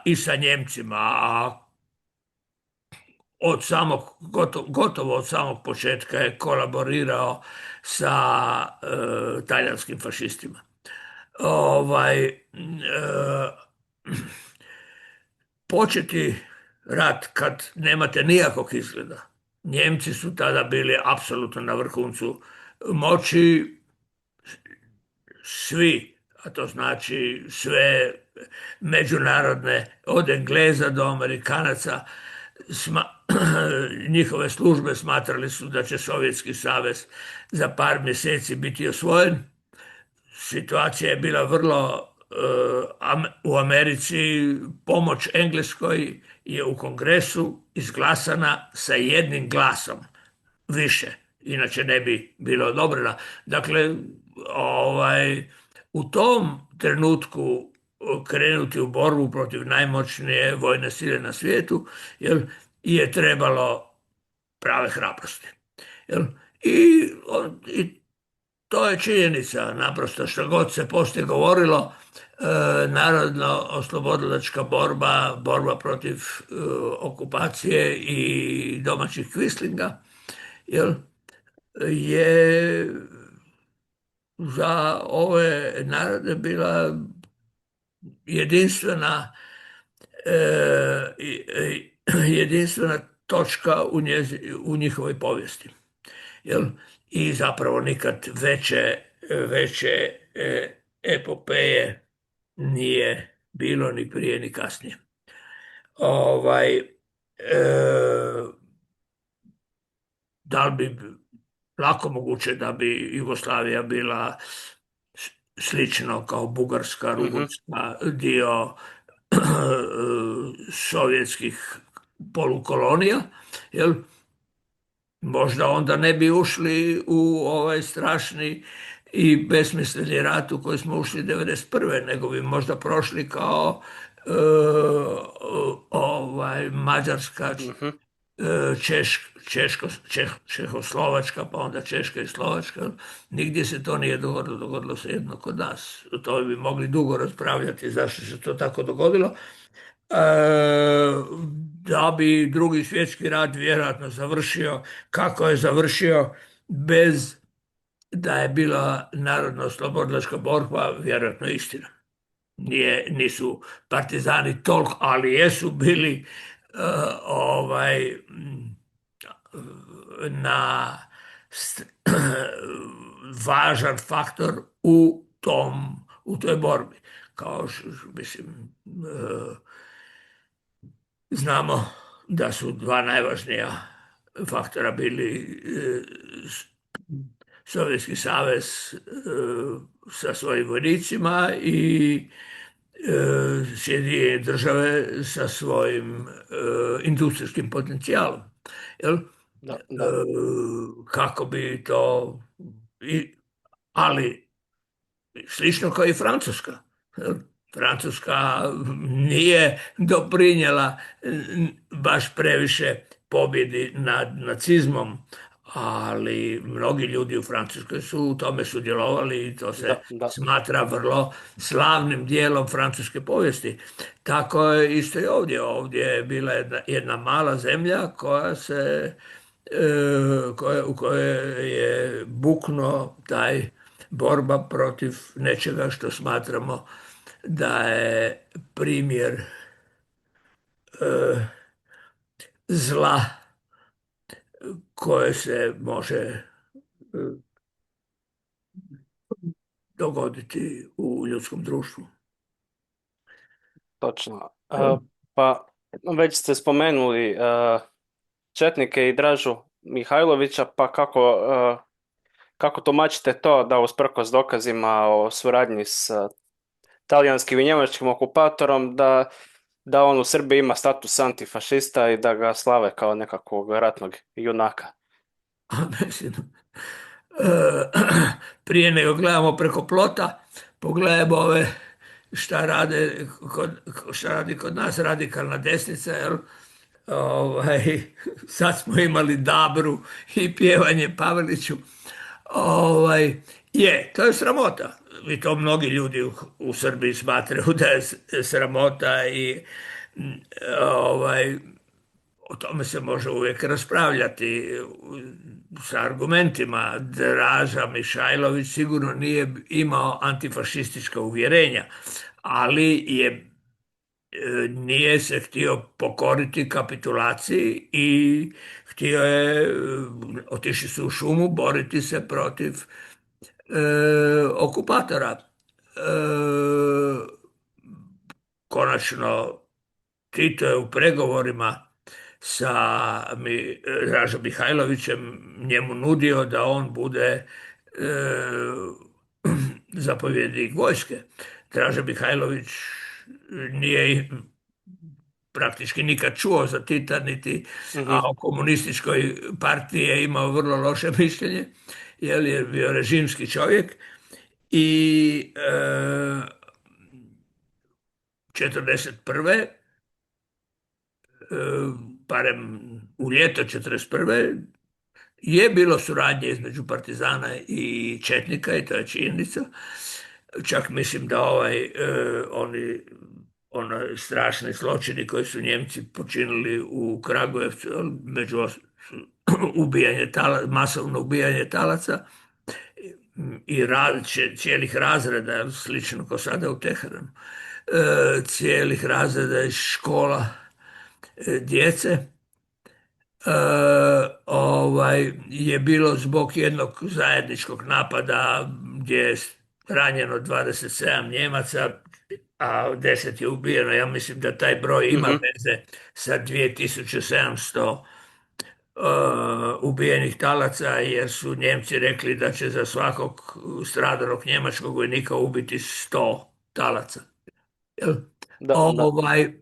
i sa Njemcima, a gotovo od samog početka je kolaborirao sa talijanskim fašistima. Ovaj, e, početi rat kad nemate nijakog izgleda. Njemci su tada bili apsolutno na vrhuncu moći, svi, a to znači sve međunarodne, od Engleza do Amerikanaca, sma- njihove službe smatrali su da će Sovjetski savez za par mjeseci biti osvojen. Situacija je bila vrlo u Americi, pomoć Engleskoj je u Kongresu izglasana sa jednim glasom više, inače ne bi bila odobrena. Dakle, u tom trenutku krenuti u borbu protiv najmoćnije vojne sile na svijetu, jel, je trebalo prave hrabrosti. Jel? I to je činjenica, naprosto što god se poslije govorilo, narodno-oslobodilačka borba, borba protiv okupacije i domaćih kvislinga, jel, je za ove narode bila jedinstvena, jedinstvena točka u njihovoj povijesti. Jel? I zapravo nikad veće epopeje nije bilo ni prije ni kasnije. Ovaj, e, da li bi lako moguće da bi Jugoslavija bila slično kao Bugarska, Mhm. Rumunjska, dio sovjetskih polukolonija, jel? Možda onda ne bi ušli u ovaj strašni i besmisleni rat u koji smo ušli 1991. nego bi možda prošli kao Mađarska, Mhm. Čehoslovačka, pa onda Češka i Slovačka. Nigdje se to nije dogodilo, dogodilo se jedno kod nas. O tome bi mogli dugo raspravljati zašto se to tako dogodilo. E, da bi Drugi svjetski rat vjerojatno završio kako je završio bez da je bila narodno-oslobodilačka borba, vjerojatno istina. Nisu partizani toliko, ali jesu bili na st- važan faktor u toj borbi. Mislim, znamo da su dva najvažnija faktora bili Sovjetski savez sa svojim vojnicima i Sjedinjene države sa svojim industrijskim potencijalom. Jel? Da, da. Kako bi to... Ali slično kao i Francuska. Francuska nije doprinijela baš previše pobjedi nad nacizmom, ali mnogi ljudi u Francuskoj su u tome sudjelovali i to se Da, da. smatra vrlo slavnim dijelom francuske povijesti. Tako je isto i ovdje. Ovdje je bila jedna mala zemlja u kojoj je buknuo taj borba protiv nečega što smatramo da je primjer zla koje se može dogoditi u ljudskom društvu. Točno. Pa već ste spomenuli četnike i Dražu Mihajlovića, pa kako tumačite to da usprkos dokazima o suradnji s talijanskim i njemačkim okupatorom, da on u Srbiji ima status antifašista i da ga slave kao nekakvog ratnog junaka? A mislim, prije nego gledamo preko plota, pogledajmo šta radi kod nas radikalna desnica, jel? Sad smo imali Dabru i pjevanje Paveliću. To je sramota. I to mnogi ljudi u Srbiji smatraju da je sramota i ovaj, o tome se može uvijek raspravljati sa argumentima. Draža Mihajlović sigurno nije imao antifašistička uvjerenja, ali nije se htio pokoriti kapitulaciji i htio je, otišli su u šumu boriti se protiv okupatora. Konačno, Tito je u pregovorima sa Dražom Mihajlovićem njemu nudio da on bude zapovjednik vojske. Draža Mihajlović nije praktički nikad čuo za Tita, niti, a Mhm. o komunističkoj partiji je imao vrlo loše mišljenje, jer je bio režimski čovjek i 41. barem u ljeto 41. je bilo suradnje između partizana i četnika i to je činjenica. Čak mislim da oni strašni zločini koji su Njemci počinili u Kragujevcu, masovno ubijanje talaca i cijelih razreda, slično kao sada u Teheranu, cijelih razreda iz škola djece, je bilo zbog jednog zajedničkog napada gdje je ranjeno 27 Njemaca, a 10 je ubijeno. Ja mislim da taj broj ima Mhm. veze sa 2700 ubijenih talaca, jer su Njemci rekli da će za svakog stradalog njemačkog vojnika ubiti 100 talaca. Jel? Da, da,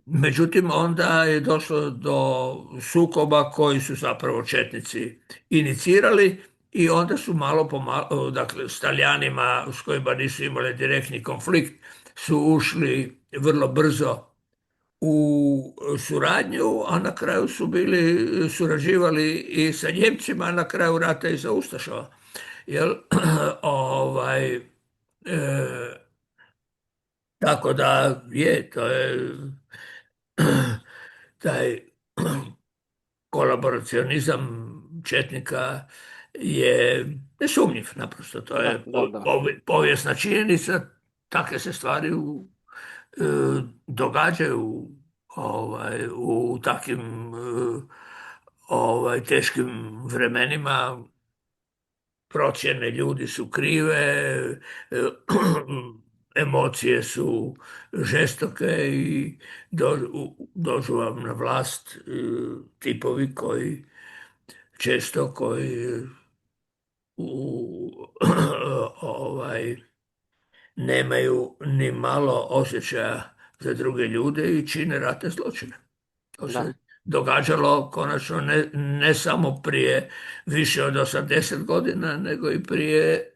Međutim, onda je došlo do sukoba koji su zapravo četnici inicirali i onda su malo po malo, dakle, s Talijanima s kojima nisu imali direktni konflikt, su ušli vrlo brzo u suradnju, a na kraju su surađivali i sa Njemcima, a na kraju rata i sa Ustašova. Jel? ovaj, e, Tako da to je taj kolaboracionizam četnika je nesumnjiv naprosto. To da, je da, da, povijesna činjenica, takve se stvari e, događaju u takvim teškim vremenima. Procjene ljudi su krive, e, emocije su žestoke i dođu vam na vlast tipovi koji u, nemaju ni malo osjećaja za druge ljude i čine ratne zločine. To se da, događalo konačno ne samo prije više od 80 godina, nego i prije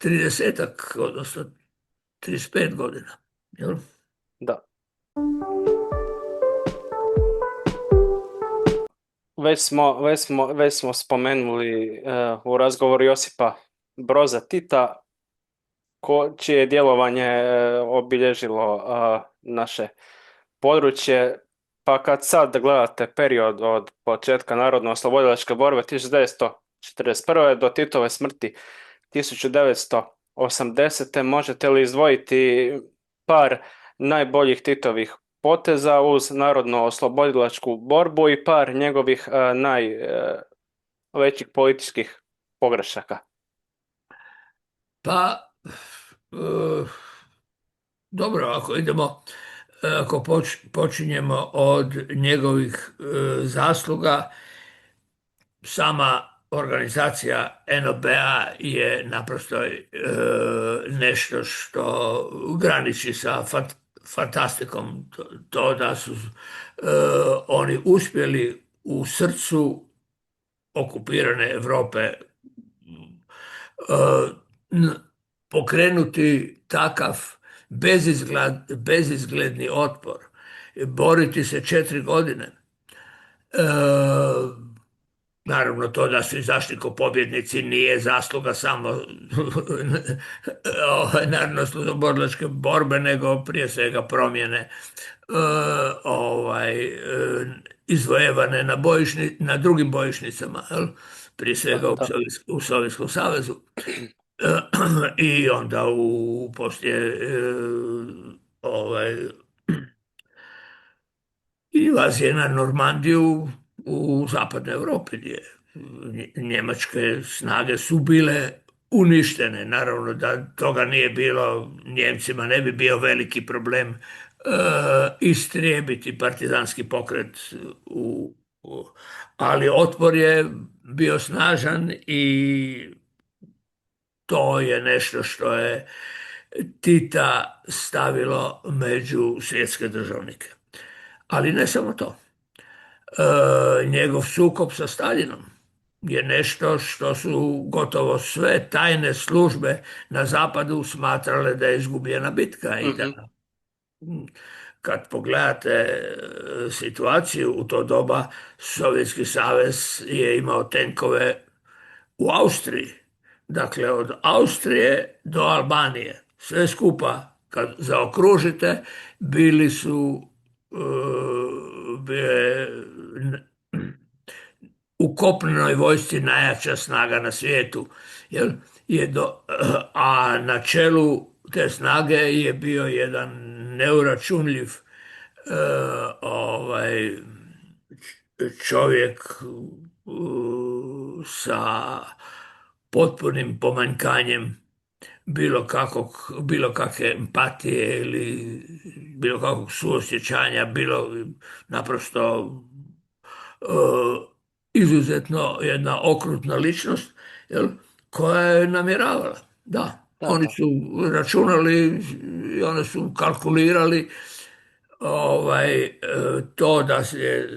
30-ak, odnosno 35 godina. Jel? da. Već smo spomenuli u razgovoru Josipa Broza Tita, čije je djelovanje obilježilo naše područje. Pa kad sad gledate period od početka Narodno-oslobodilačke borbe 1941. do Titove smrti 1980. možete li izdvojiti par najboljih Titovih poteza uz Narodno-oslobodilačku borbu i par njegovih najvećih političkih pogrešaka? Pa, e, dobro, ako počinjemo od njegovih zasluga, sama organizacija NOB-a je naprosto nešto što graniči sa fantastikom. To da su oni uspjeli u srcu okupirane Europe n- pokrenuti takav bezizgledni otpor, boriti se 4 godine. E, Naravno, to da su izašli ko pobjednici nije zasluga samo narodno-oslobodilačke borbe, nego prije svega promjene izvojevane na drugim bojišnicama, jel? Prije Da, svega da, u Sovjetskom savezu. I onda poslije invazije na Normandiju u zapadnoj Europi gdje njemačke snage su bile uništene. Naravno da toga nije bilo, Njemcima ne bi bio veliki problem istrijebiti partizanski pokret u Ali otpor je bio snažan i to je nešto što je Tita stavilo među svjetske državnike. Ali ne samo to. Njegov sukob sa Stalinom je nešto što su gotovo sve tajne službe na zapadu smatrale da je izgubljena bitka i da Mhm. kad pogledate situaciju u to doba, Sovjetski savez je imao tenkove u Austriji. Dakle, od Austrije do Albanije, sve skupa, kad zaokružite, bili su bile u kopnenoj vojsci najjača snaga na svijetu. Jel? A na čelu te snage je bio jedan neuračunljiv ovaj, čovjek sa potpunim pomanjkanjem bilo kakve empatije ili bilo kakvog suosjećanja, bilo naprosto izuzetno jedna okrutna ličnost, jel, koja je namjeravala. Da, Da, oni da. su računali i oni su kalkulirali to da se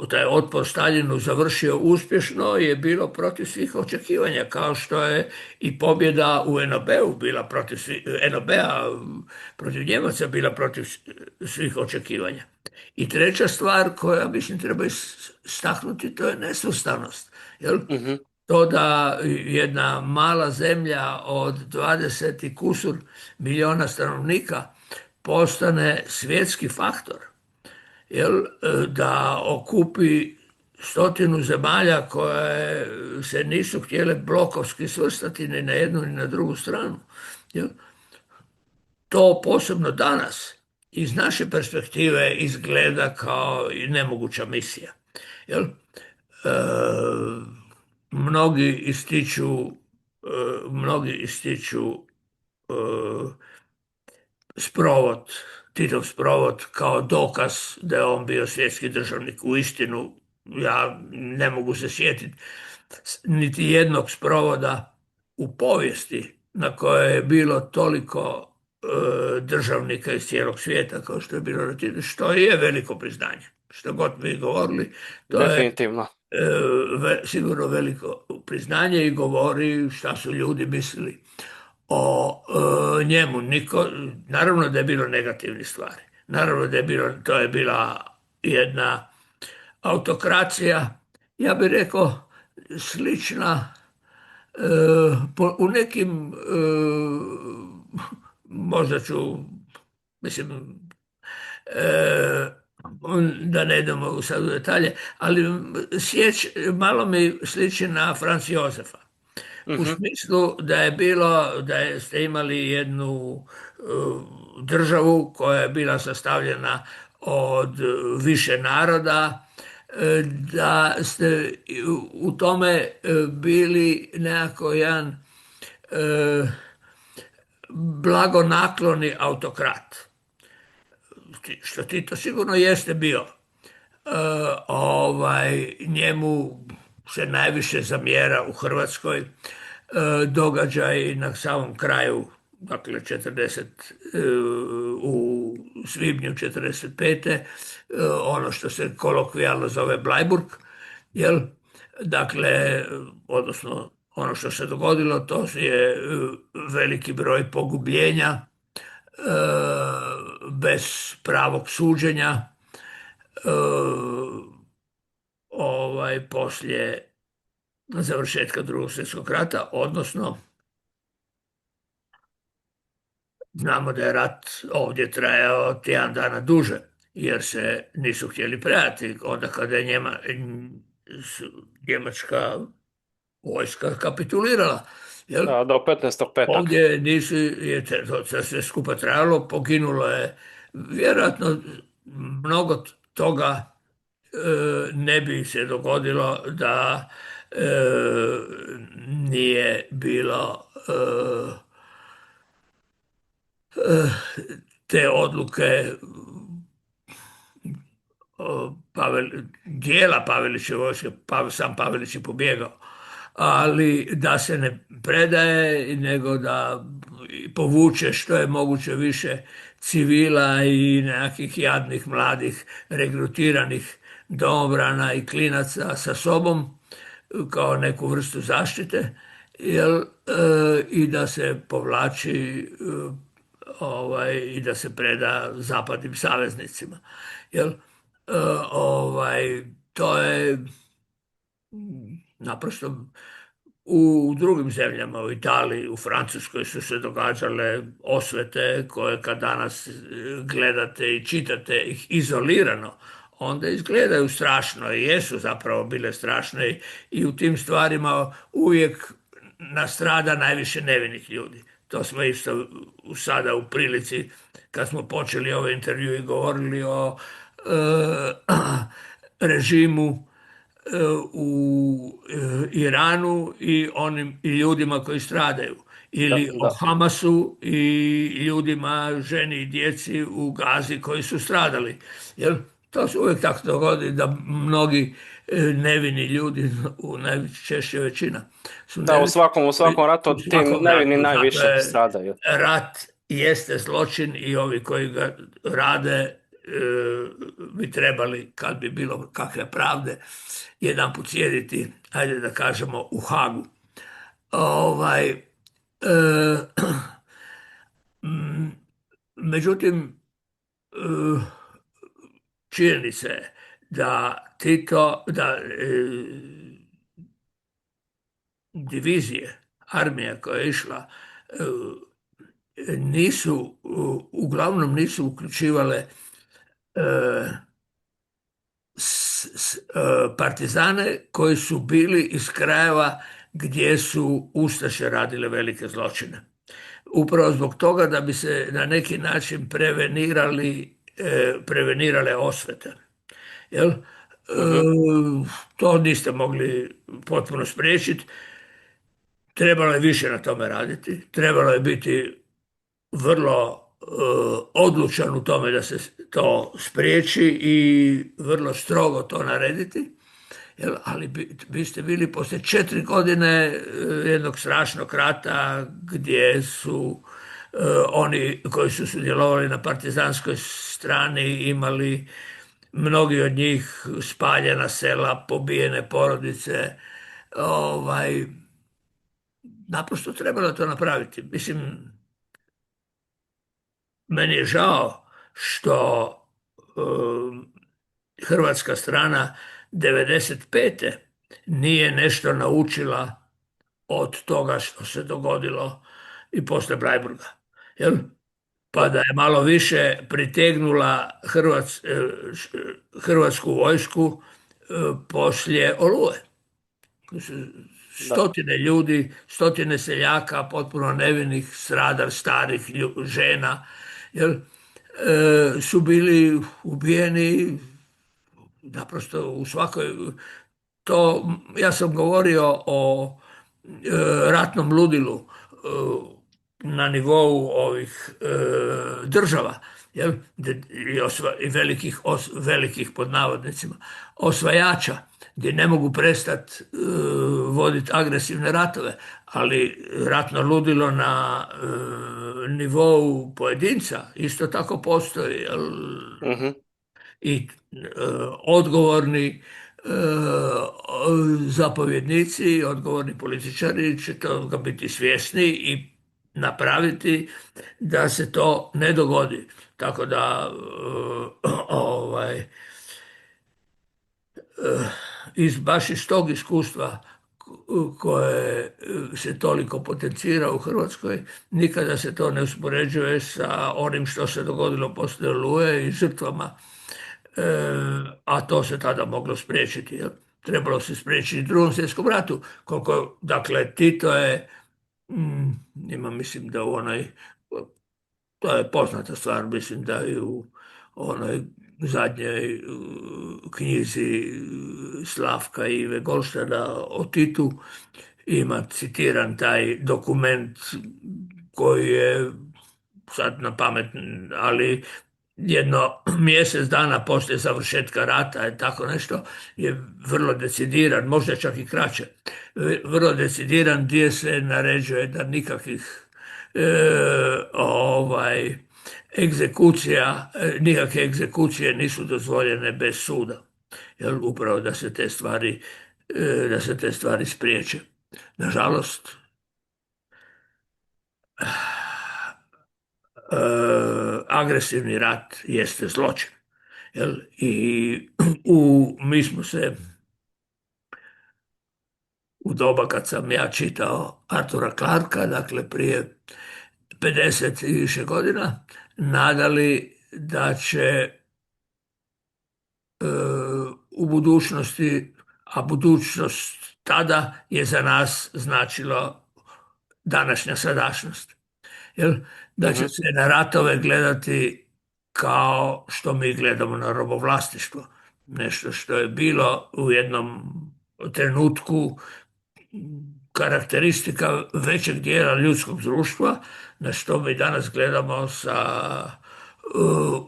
taj otpor Staljinu završio uspješno je bilo protiv svih očekivanja, kao što je i pobjeda u NOB-u bila protiv NOB-a protiv Njemaca bila protiv svih očekivanja. I treća stvar koja mislim treba istaknuti, to je nesvrstanost. Jel? Mhm. To da jedna mala zemlja od 20 i kusur milijuna stanovnika postane svjetski faktor, jel, da okupi stotinu zemalja koje se nisu htjele blokovski svrstati ni na jednu ni na drugu stranu. Jel, to posebno danas iz naše perspektive izgleda kao i nemoguća misija. Jel? E, mnogi ističu e, sprovod, Titov sprovod kao dokaz da je on bio svjetski državnik. U istinu, ja ne mogu se sjetiti niti jednog sprovoda u povijesti na koje je bilo toliko državnika iz cijelog svijeta kao što je bilo na Titu, što je veliko priznanje. Što god mi govorili, to je Definitivno. sigurno veliko priznanje i govori šta su ljudi mislili o njemu. Naravno da je bilo negativnih stvari. Naravno da je to je bila jedna autokracija, ja bih rekao slična u nekim možda ću, mislim, e, da ne idemo sad u detalje, ali malo mi sliči na Franz Josefa. U Mhm. smislu da je bilo, ste imali jednu državu koja je bila sastavljena od više naroda, da ste u tome bili nekako jedan e, blagonakloni autokrat. Što Tito sigurno jeste bio. Njemu se najviše zamjera u Hrvatskoj događaj na samom kraju, dakle 40, u svibnju 45. Ono što se kolokvijalno zove Bleiburg, jel? Dakle, odnosno ono što se dogodilo, to je veliki broj pogubljenja, bez pravog suđenja, poslije završetka Drugog svjetskog rata, odnosno znamo da je rat ovdje trajao tjedan dana duže, jer se nisu htjeli predati onda kada je njemačka vojska kapitulirala. Jel? Da, do 15.5. Ovdje nisu, to sve skupa trajalo, poginulo je vjerojatno mnogo toga ne bi se dogodilo da nije bilo te odluke dijela Pavelićeve vojske, sam Pavelić je pobjegao, ali da se ne predaje, nego da povuče što je moguće više civila i nekakvih jadnih mladih regrutiranih domobrana i klinaca sa sobom kao neku vrstu zaštite, i da se povlači, i da se preda zapadnim saveznicima. Jel, to je naprosto u drugim zemljama, u Italiji, u Francuskoj su se događale osvete koje kad danas gledate i čitate ih izolirano, onda izgledaju strašno i jesu zapravo bile strašne i u tim stvarima uvijek nastrada najviše nevinih ljudi. To smo isto sada u prilici kad smo počeli ovaj intervju i govorili o režimu u Iranu i onim i ljudima koji stradaju, Da, ili o da. Hamasu i ljudima, ženi i djeci u Gazi koji su stradali. Jer to se uvijek tako dogodi da mnogi nevini ljudi, u najčešće većina, su Da, nevini. u svakom U ratu ti svakom nevini ratu, zato najviše je stradaju. rat jeste zločin i ovi koji ga rade bi trebali, kad bi bilo kakve pravde, jedanput sjediti, ajde da kažemo, u Hagu. Ovaj, e, međutim, e, činjenica je da Tito, da divizije, armija koja je išla, nisu, uglavnom nisu uključivale partizane koji su bili iz krajeva gdje su ustaše radile velike zločine. Upravo zbog toga da bi se na neki način prevenirale osvete. Jel? Mhm. To niste mogli potpuno spriječiti. Trebalo je više na tome raditi. Trebalo je biti vrlo odlučan u tome da se to spriječi i vrlo strogo to narediti. Ali biste bili poslije 4 godine jednog strašnog rata gdje su oni koji su sudjelovali na partizanskoj strani imali, mnogi od njih, spaljena sela, pobijene porodice. Naprosto trebalo to napraviti. Mislim, meni je žao što hrvatska strana 95. nije nešto naučila od toga što se dogodilo i poslije Bleiburga. Jel? Pa Da, da je malo više pritegnula hrvatsku vojsku poslije Oluje. da. Stotine ljudi, stotine seljaka, potpuno nevinih, starih žena, jel, su bili ubijeni naprosto u svakoj. Ja sam govorio o ratnom ludilu na nivou ovih država, jel, i velikih pod navodnicima osvajača, gdje ne mogu prestati voditi agresivne ratove, ali ratno ludilo na nivou pojedinca isto tako postoji, jel, Mhm. i odgovorni zapovjednici, odgovorni političari će toga biti svjesni i napraviti da se to ne dogodi. Tako da baš iz tog iskustva koje se toliko potencira u Hrvatskoj, nikada se to ne uspoređuje sa onim što se dogodilo poslije Oluje i žrtvama, a to se tada moglo spriječiti. Jel? Trebalo se spriječiti u Drugom svjetskom ratu. Dakle, Tito je, mislim da u onoj, to je poznata stvar, mislim da i u onoj zadnjoj knjizi Slavka Ive Golštana o Titu ima citiran taj dokument koji je sad na pamet, ali jedno mjesec dana poslije završetka rata i tako nešto, je vrlo decidiran, možda čak i kraće, vrlo decidiran gdje se naređuje da nikakvih ovaj egzekucija, nikakve egzekucije nisu dozvoljene bez suda. Jel, upravo da se te stvari spriječe. Nažalost, agresivni rat jeste zločin. Jel? I mi smo se u doba kad sam ja čitao Artura Clarka, dakle prije 50 i više godina, nadali da će u budućnosti, a budućnost tada je za nas značilo današnja sadašnjost. Jel? Da će Mhm. se na ratove gledati kao što mi gledamo na robovlasništvo. Nešto što je bilo u jednom trenutku karakteristika većeg dijela ljudskog društva, na što mi danas gledamo sa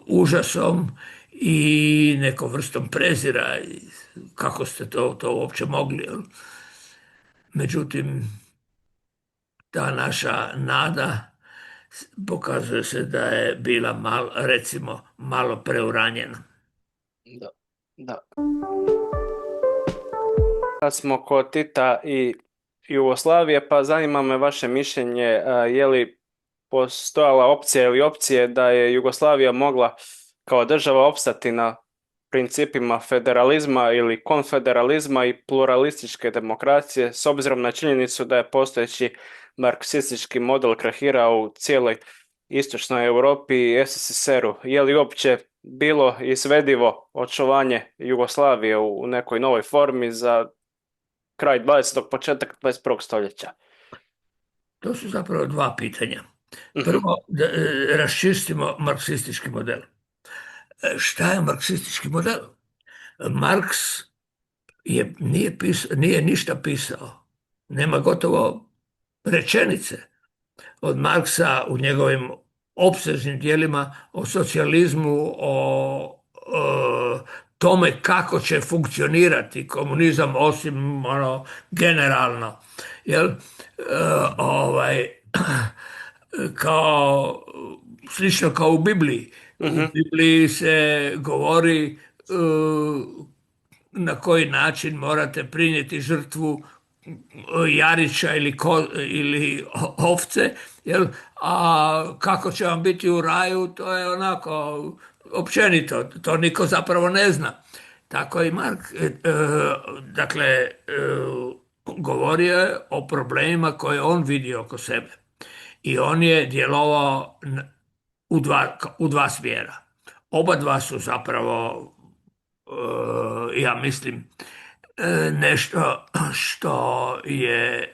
užasom i nekom vrstom prezira. I kako ste to uopće mogli. Jel? Međutim, ta naša nada pokazuje se da je bila recimo malo preuranjena. Da, da. Kad smo kod Tita i Jugoslavije, pa zanima me vaše mišljenje, je li postojala opcija ili opcije da je Jugoslavija mogla kao država opstati na principima federalizma ili konfederalizma i pluralističke demokracije, s obzirom na činjenicu da je postojeći marksistički model krahirao u cijeloj istočnoj Europi i SSSR-u. Je li uopće bilo izvedivo očuvanje Jugoslavije u nekoj novoj formi za kraj 20. početak 21. stoljeća? To su zapravo dva pitanja. Mhm, Prvo, da raščistimo marksistički model. Šta je marksistički model? Marks nije ništa pisao. Nema gotovo rečenice od Marksa u njegovim opsežnim dijelima o socijalizmu, o tome kako će funkcionirati komunizam osim generalno. Jel? Ovaj, kao, slično kao u Bibliji. U mhm, Bibliji se govori na koji način morate prinijeti žrtvu jarića ili ovce, jel? A kako će vam biti u raju, to je onako općenito, to niko zapravo ne zna. Tako i Mark, dakle, govorio je o problemima koje on vidi oko sebe. I on je djelovao u dva smjera. Oba dva su zapravo, ja mislim, nešto što je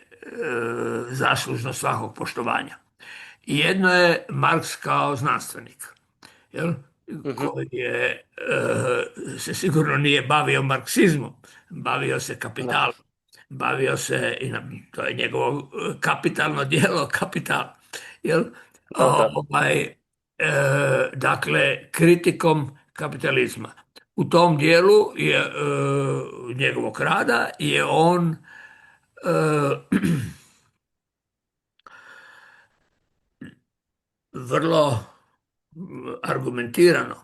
zaslužno svakog poštovanja. Jedno je Marks kao znanstvenik, jel? mhm. Koji se sigurno nije bavio marksizmom, bavio se Da, kapitalom, bavio se, to je njegovo kapitalno djelo, kapital, jel? da, da. Ovaj, dakle, kritikom kapitalizma. U tom dijelu je njegovog rada je on vrlo argumentirano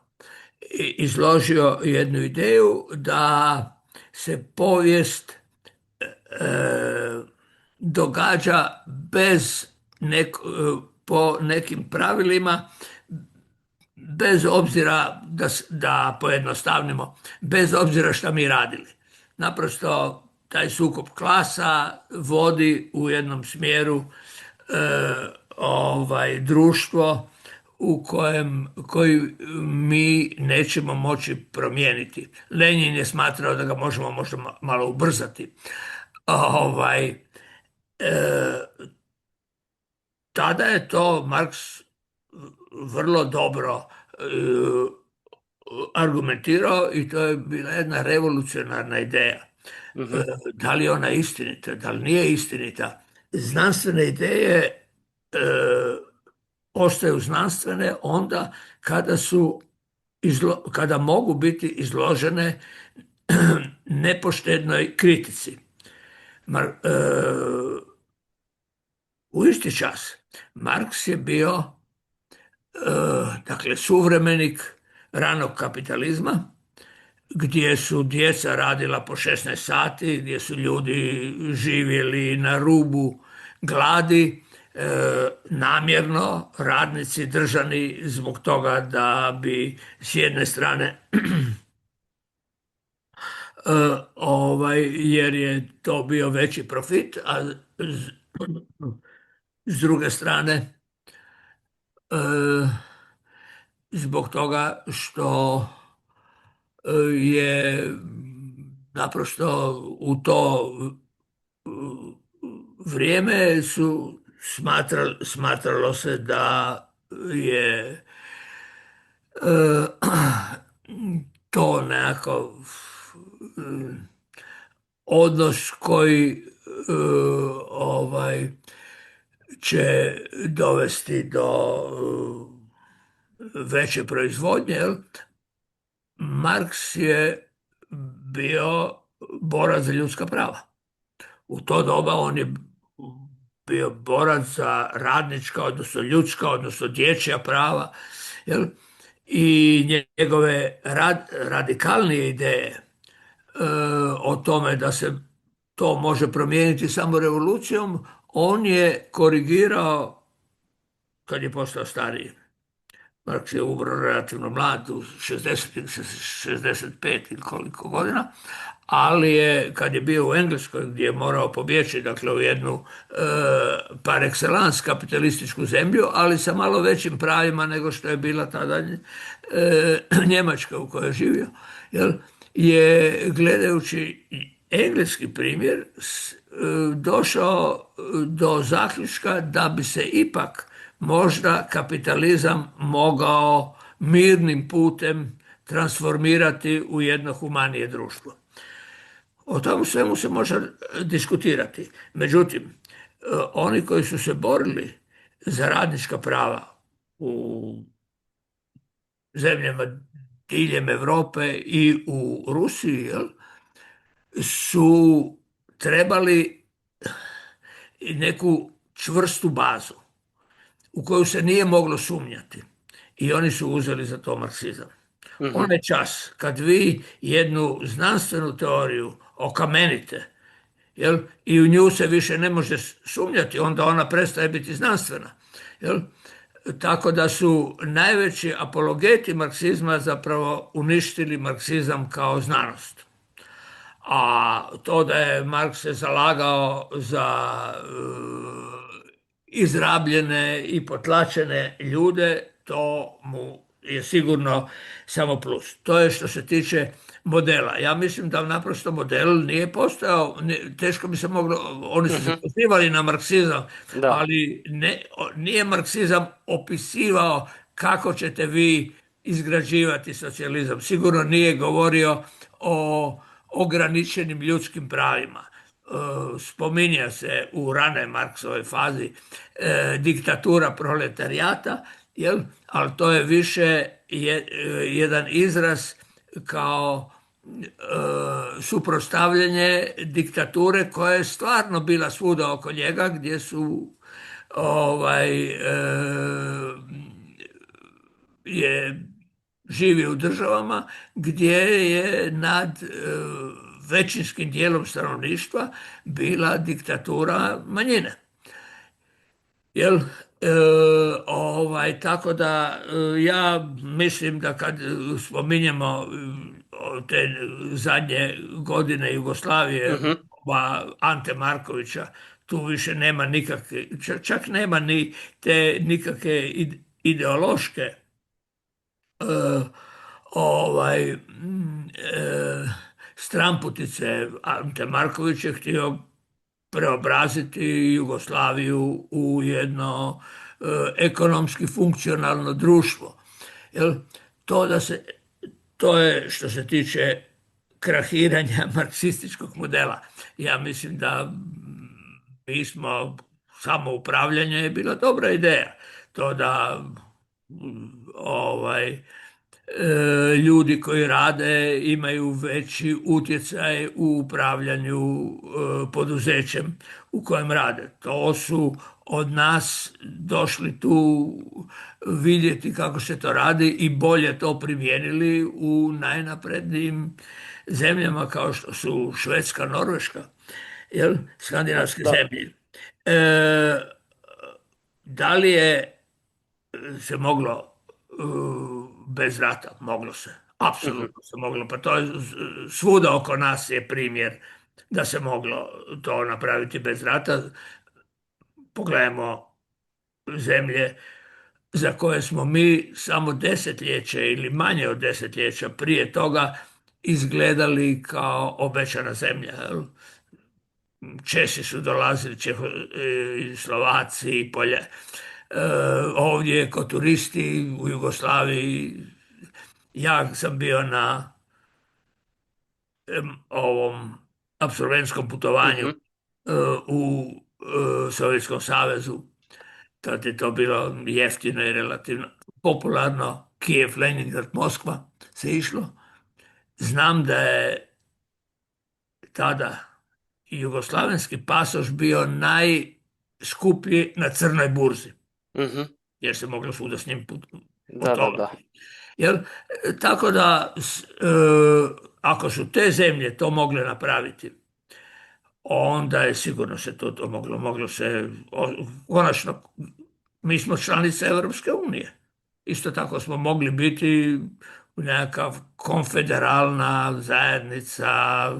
izložio jednu ideju da se povijest događa po nekim pravilima, bez obzira da pojednostavnimo, bez obzira šta mi radili. Naprosto taj sukob klasa vodi u jednom smjeru društvo koji mi nećemo moći promijeniti. Lenin je smatrao da ga možemo možda malo ubrzati. Ovaj, e, tada je to Marks vrlo dobro argumentirao i to je bila jedna revolucionarna ideja. Mhm, Da li je ona istinita, da li nije istinita? Znanstvene ideje ostaju znanstvene onda kada su kada mogu biti izložene nepoštenoj kritici. U isti čas Marks je bio dakle suvremenik ranog kapitalizma, gdje su djeca radila po 16 sati, gdje su ljudi živjeli na rubu gladi, namjerno radnici držani zbog toga da bi s jedne strane jer je to bio veći profit, a s druge strane zbog toga što je naprosto u to vrijeme smatralo se da je to nekako odnos koji će dovesti do veće proizvodnje. Jel? Marks je bio borac za ljudska prava. U to doba on je bio borac za radnička, odnosno ljudska, odnosno dječja prava. Jel? I njegove radikalnije ideje o tome da se to može promijeniti samo revolucijom, on je korigirao kad je postao stariji. Marks je umro relativno mlad, u 65 ili koliko godina, ali je, kad je bio u Engleskoj, gdje je morao pobjeći, dakle u jednu par excellence kapitalističku zemlju, ali sa malo većim pravima nego što je bila tada Njemačka u kojoj je živio, jel, je gledajući engleski primjer došao do zaključka da bi se ipak možda kapitalizam mogao mirnim putem transformirati u jedno humanije društvo. O tom svemu se može diskutirati. Međutim, oni koji su se borili za radnička prava u zemljama diljem Europe i u Rusiji, jel, su trebali neku čvrstu bazu u koju se nije moglo sumnjati. I oni su uzeli za to marksizam. Onaj čas kad vi jednu znanstvenu teoriju okamenite, jel, i u nju se više ne može sumnjati, onda ona prestaje biti znanstvena. Jel? Tako da su najveći apologeti marksizma zapravo uništili marksizam kao znanost. A to da je Marks se zalagao za izrabljene i potlačene ljude, to mu je sigurno samo plus. To je što se tiče modela. Ja mislim da naprosto model nije postojao, teško bi se moglo, oni su se pozivali na marksizam, Da. ali nije marksizam opisivao kako ćete vi izgrađivati socijalizam. Sigurno nije govorio o ograničenim ljudskim pravima. Spominje se u ranoj Marksovoj fazi diktatura proletarijata, jel? Ali to je više jedan izraz kao suprotstavljanje diktature koja je stvarno bila svuda oko njega, gdje su je živi u državama gdje je nad većinskim dijelom stanovništva bila diktatura manjine. Jel? Tako da ja mislim da kad spominjemo te zadnje godine Jugoslavije, Ante Markovića, tu više nema nikakve, čak nema ni te nikakve ideološke stramputice. Ante Marković je htio preobraziti Jugoslaviju u jedno ekonomski funkcionalno društvo. Jel? To je što se tiče krahiranja marksističkog modela. Ja mislim da samoupravljanje je bila dobra ideja. To da ljudi koji rade imaju veći utjecaj u upravljanju poduzećem u kojem rade. To su od nas došli tu vidjeti kako se to radi i bolje to primijenili u najnaprednijim zemljama kao što su Švedska, Norveška, jel? Skandinavske Da. zemlje. Da li je se moglo bez rata? Moglo se. Mhm. Apsolutno se moglo. Pa to je svuda oko nas je primjer da se moglo to napraviti bez rata. Pogledajmo zemlje za koje smo mi samo desetljeće ili manje od desetljeća prije toga izgledali kao obećana zemlja. Jel? Česi su dolazili, i Slovaci, i Polje, ovdje kao turisti u Jugoslaviji. Ja sam bio na ovom apsolventskom putovanju Mhm. u Sovjetskom savezu. Tad je to bilo jeftino i relativno popularno. Kijev, Leningrad, Moskva se išlo. Znam da je tada jugoslavenski pasoš bio najskuplji na crnoj burzi, Mhm. jer se moglo svuda s njim Da, da, da. putovati. Jel? Tako da, ako su te zemlje to mogle napraviti, onda je sigurno se to moglo se, konačno, mi smo članice Europske unije. Isto tako smo mogli biti nekakav konfederalna zajednica,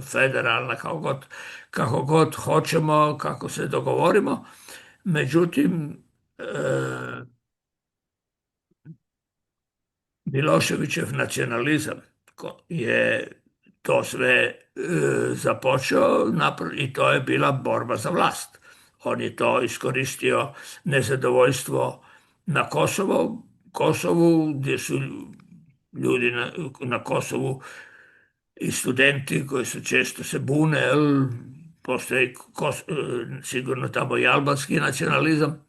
federalna, kako god hoćemo, kako se dogovorimo. Međutim, Miloševićev nacionalizam je to sve započeo i to je bila borba za vlast. On je to iskoristio nezadovoljstvo na Kosovu gdje su ljudi na Kosovu i studenti koji su često se bune, jel, postoji sigurno tamo i albanski nacionalizam.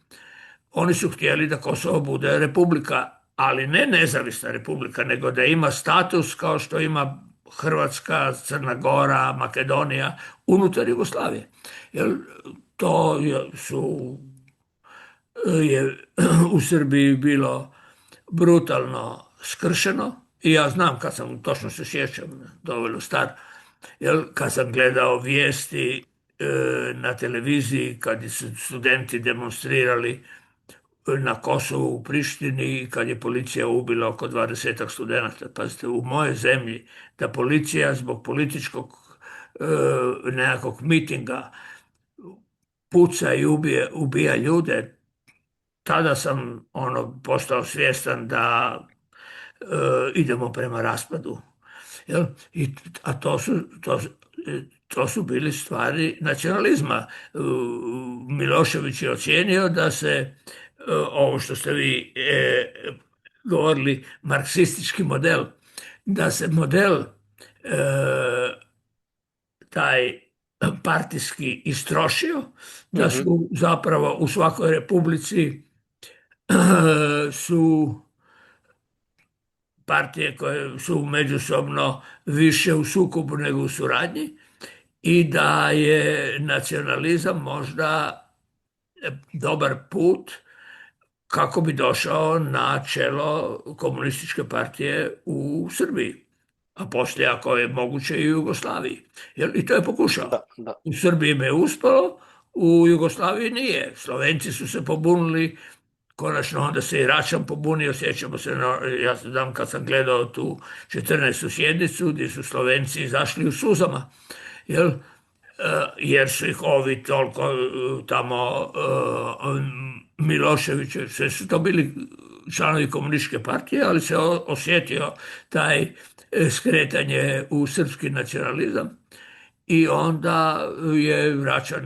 Oni su htjeli da Kosovo bude republika, ali ne nezavisna republika, nego da ima status kao što ima Hrvatska, Crna Gora, Makedonija unutar Jugoslavije. Jer to je u Srbiji bilo brutalno skršeno i ja znam kad sam, točno se sjećam, dovoljno star, jer kad sam gledao vijesti na televiziji kad su studenti demonstrirali na Kosovu u Prištini kad je policija ubila oko 20 studenata. Pazite, u mojoj zemlji da policija zbog političkog nekakvog mitinga puca i ubija ljude, tada sam postao svjestan da idemo prema raspadu. Jel? To su bili stvari nacionalizma. Milošević je ocijenio da se ovo što ste vi govorili, marksistički model, da se model taj partijski istrošio, da Mhm. su zapravo u svakoj republici su partije koje su međusobno više u sukobu nego u suradnji i da je nacionalizam možda dobar put kako bi došao na čelo komunističke partije u Srbiji, a poslije ako je moguće i u Jugoslaviji. I to je pokušao. Da, da. U Srbiji me je uspelo, u Jugoslaviji nije. Slovenci su se pobunili, konačno onda se i Račan pobunio, sjećamo se, ja se znam kad sam gledao tu 14. sjednicu gdje su Slovenci izašli u suzama, jel? Jer su ih ovi toliko tamo Miloševiće, sve su to bili članovi komunističke partije, ali se osjetio taj skretanje u srpski nacionalizam i onda je Račan,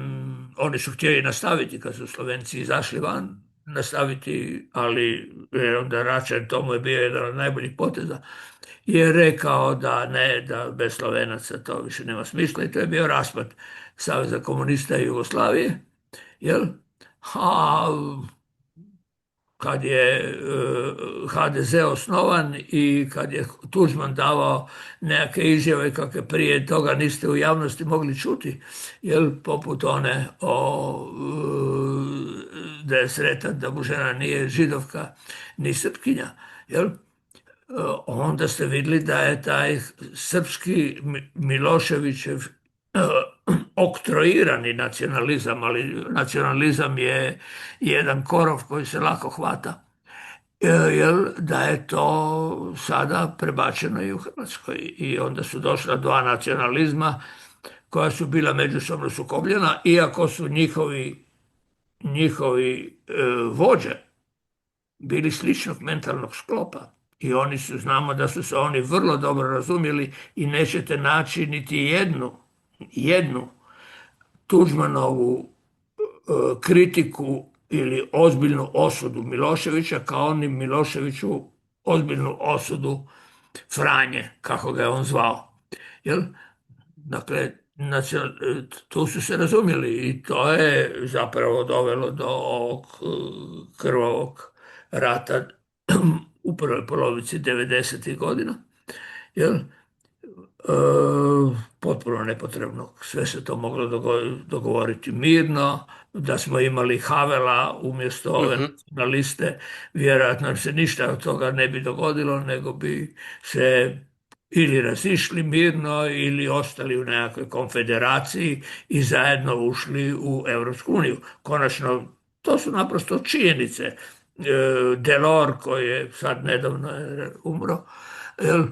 oni su htjeli nastaviti kad su Slovenci izašli van, nastaviti, ali onda Račan, to mu je bio jedan od najboljih poteza, je rekao da ne, da bez Slovenaca to više nema smisla i to je bio raspad Saveza komunista i Jugoslavije, jel? A kad je HDZ osnovan i kad je Tuđman davao neke izjave kakve prije toga niste u javnosti mogli čuti, jel, poput one da je sretan da mu žena nije židovka ni srpkinja, jel, onda ste vidjeli da je taj srpski Miloševićev oktroirani nacionalizam, ali nacionalizam je jedan korov koji se lako hvata, jel, da je to sada prebačeno i u Hrvatskoj. I onda su došla dva nacionalizma koja su bila međusobno sukobljena, iako su njihovi vođe bili sličnog mentalnog sklopa. I oni su, znamo da su se oni vrlo dobro razumjeli i nećete naći niti jednu Tuđmanovu kritiku ili ozbiljnu osudu Miloševića kao ni Miloševiću ozbiljnu osudu Franje, kako ga je on zvao. Jel? Dakle, tu su se razumjeli i to je zapravo dovelo do ovog krvavog rata u prvoj polovici 90. godina. Jel? Potpuno nepotrebno. Sve se to moglo dogovoriti mirno, da smo imali Havela umjesto ove Mhm. nacionaliste, vjerojatno se ništa od toga ne bi dogodilo, nego bi se ili razišli mirno ili ostali u nekakvoj konfederaciji i zajedno ušli u Europsku uniju. Konačno, to su naprosto činjenice. Delors, koji je sad nedavno umro, jel,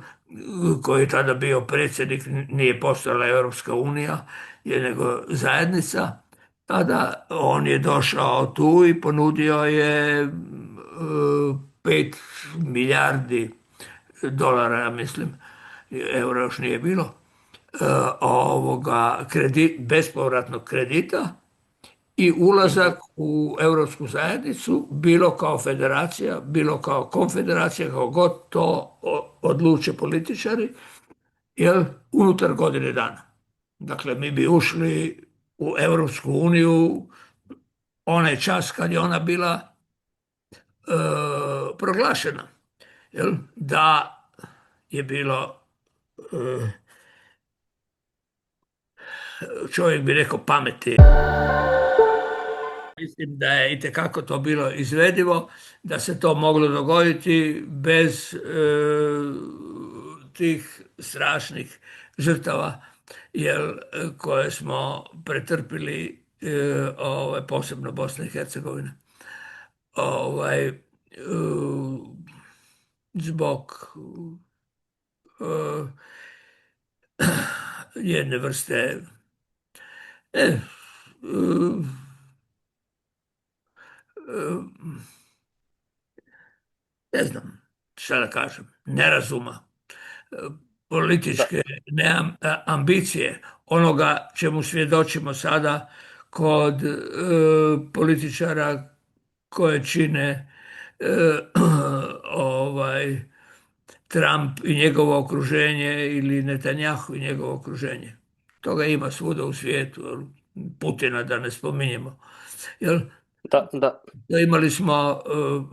koji je tada bio predsjednik, nije postojala Europska unija, nego zajednica, tada on je došao tu i ponudio je 5 milijardi dolara, ja mislim, euro još nije bilo, bespovratnog kredita i Mhm. ulazak u Europsku zajednicu, bilo kao federacija, bilo kao konfederacija, kao god to odluče političari, jel, unutar godine dana. Dakle, mi bi ušli u Europsku uniju onaj čas kad je ona bila proglašena. Jel? Da je bilo, čovjek bi rekao, pameti. Mislim da je itekako to bilo izvedivo, da se to moglo dogoditi bez tih strašnih žrtava, koje smo pretrpili, posebno Bosna i Hercegovina. Ovaj, e, zbog jedne vrste e, e, ne znam šta da kažem, nerazuma, Da, političke ambicije, onoga čemu svjedočimo sada kod političara koje čine ovaj Trump i njegovo okruženje ili Netanjahu i njegovo okruženje. Toga ima svuda u svijetu, jel? Putina da ne spominjemo. Jel? da, da. Imali smo,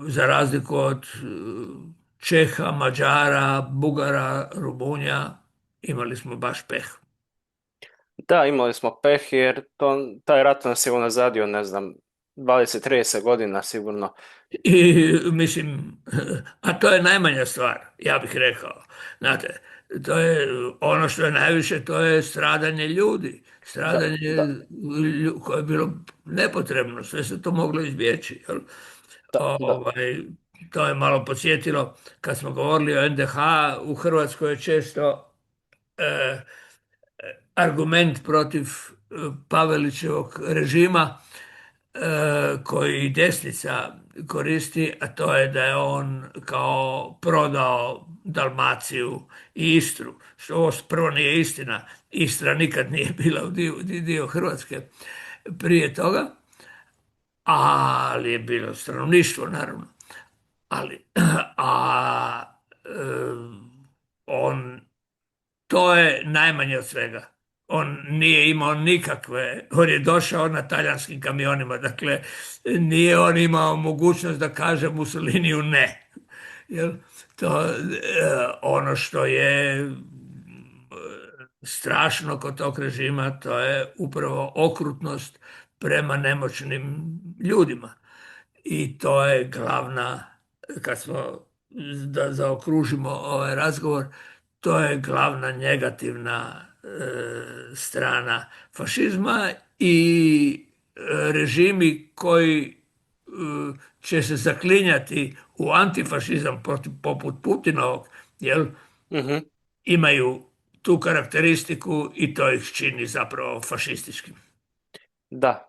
za razliku od Čeha, Mađara, Bugara, Rumunja, imali smo baš peh. Da, imali smo peh jer taj rat nas je unazadio, ne znam, 20-30 godina sigurno. I mislim, a to je najmanja stvar, ja bih rekao. Znate, to je ono što je najviše, to je stradanje ljudi. Da, Stradanje da, koje je bilo nepotrebno, sve se to moglo izbjeći. Jel? da, da. Ovaj, to je malo podsjetilo, kad smo govorili o NDH, u Hrvatskoj je često e, argument protiv Pavelićevog režima, koji desnica koristi, a to je da je on kao prodao Dalmaciju i Istru, što ovo prvo nije istina. Istra nikad nije bila dio Hrvatske prije toga, ali je bilo stanovništvo, naravno. Ali, a on, to je najmanje od svega. on nije imao nikakve, on je došao na talijanskim kamionima, dakle nije on imao mogućnost da kaže Mussoliniju ne. Jel? To, ono što je strašno kod tog režima, to je upravo okrutnost prema nemoćnim ljudima. I to je glavna, kad smo, da zaokružimo ovaj razgovor, to je glavna negativna strana fašizma i režimi koji će se zaklinjati u antifašizam poput Putinovog, jel, Mhm. imaju tu karakteristiku i to ih čini zapravo fašističkim. Da,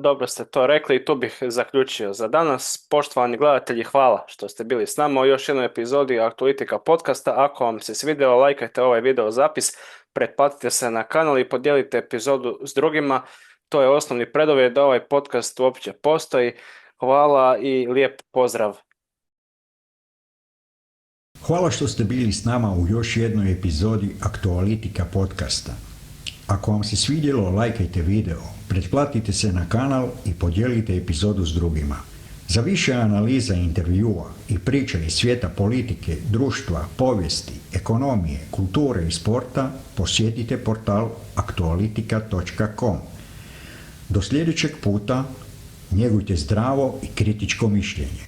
dobro ste to rekli i tu bih zaključio za danas. Poštovani gledatelji, hvala što ste bili s nama u još jednoj epizodi Aktualitika podcasta. Ako vam se svidjelo, lajkajte ovaj video zapis, pretplatite se na kanal i podijelite epizodu s drugima. To je osnovni preduvjet da ovaj podcast uopće postoji. Hvala i lijep pozdrav. Hvala što ste bili s nama u još jednoj epizodi Aktualitika podcasta. Ako vam se svidjelo, lajkajte video, pretplatite se na kanal i podijelite epizodu s drugima. Za više analiza, intervjua i priča iz svijeta politike, društva, povijesti, ekonomije, kulture i sporta posjetite portal aktualitika.com. Do sljedećeg puta njegujte zdravo i kritičko mišljenje.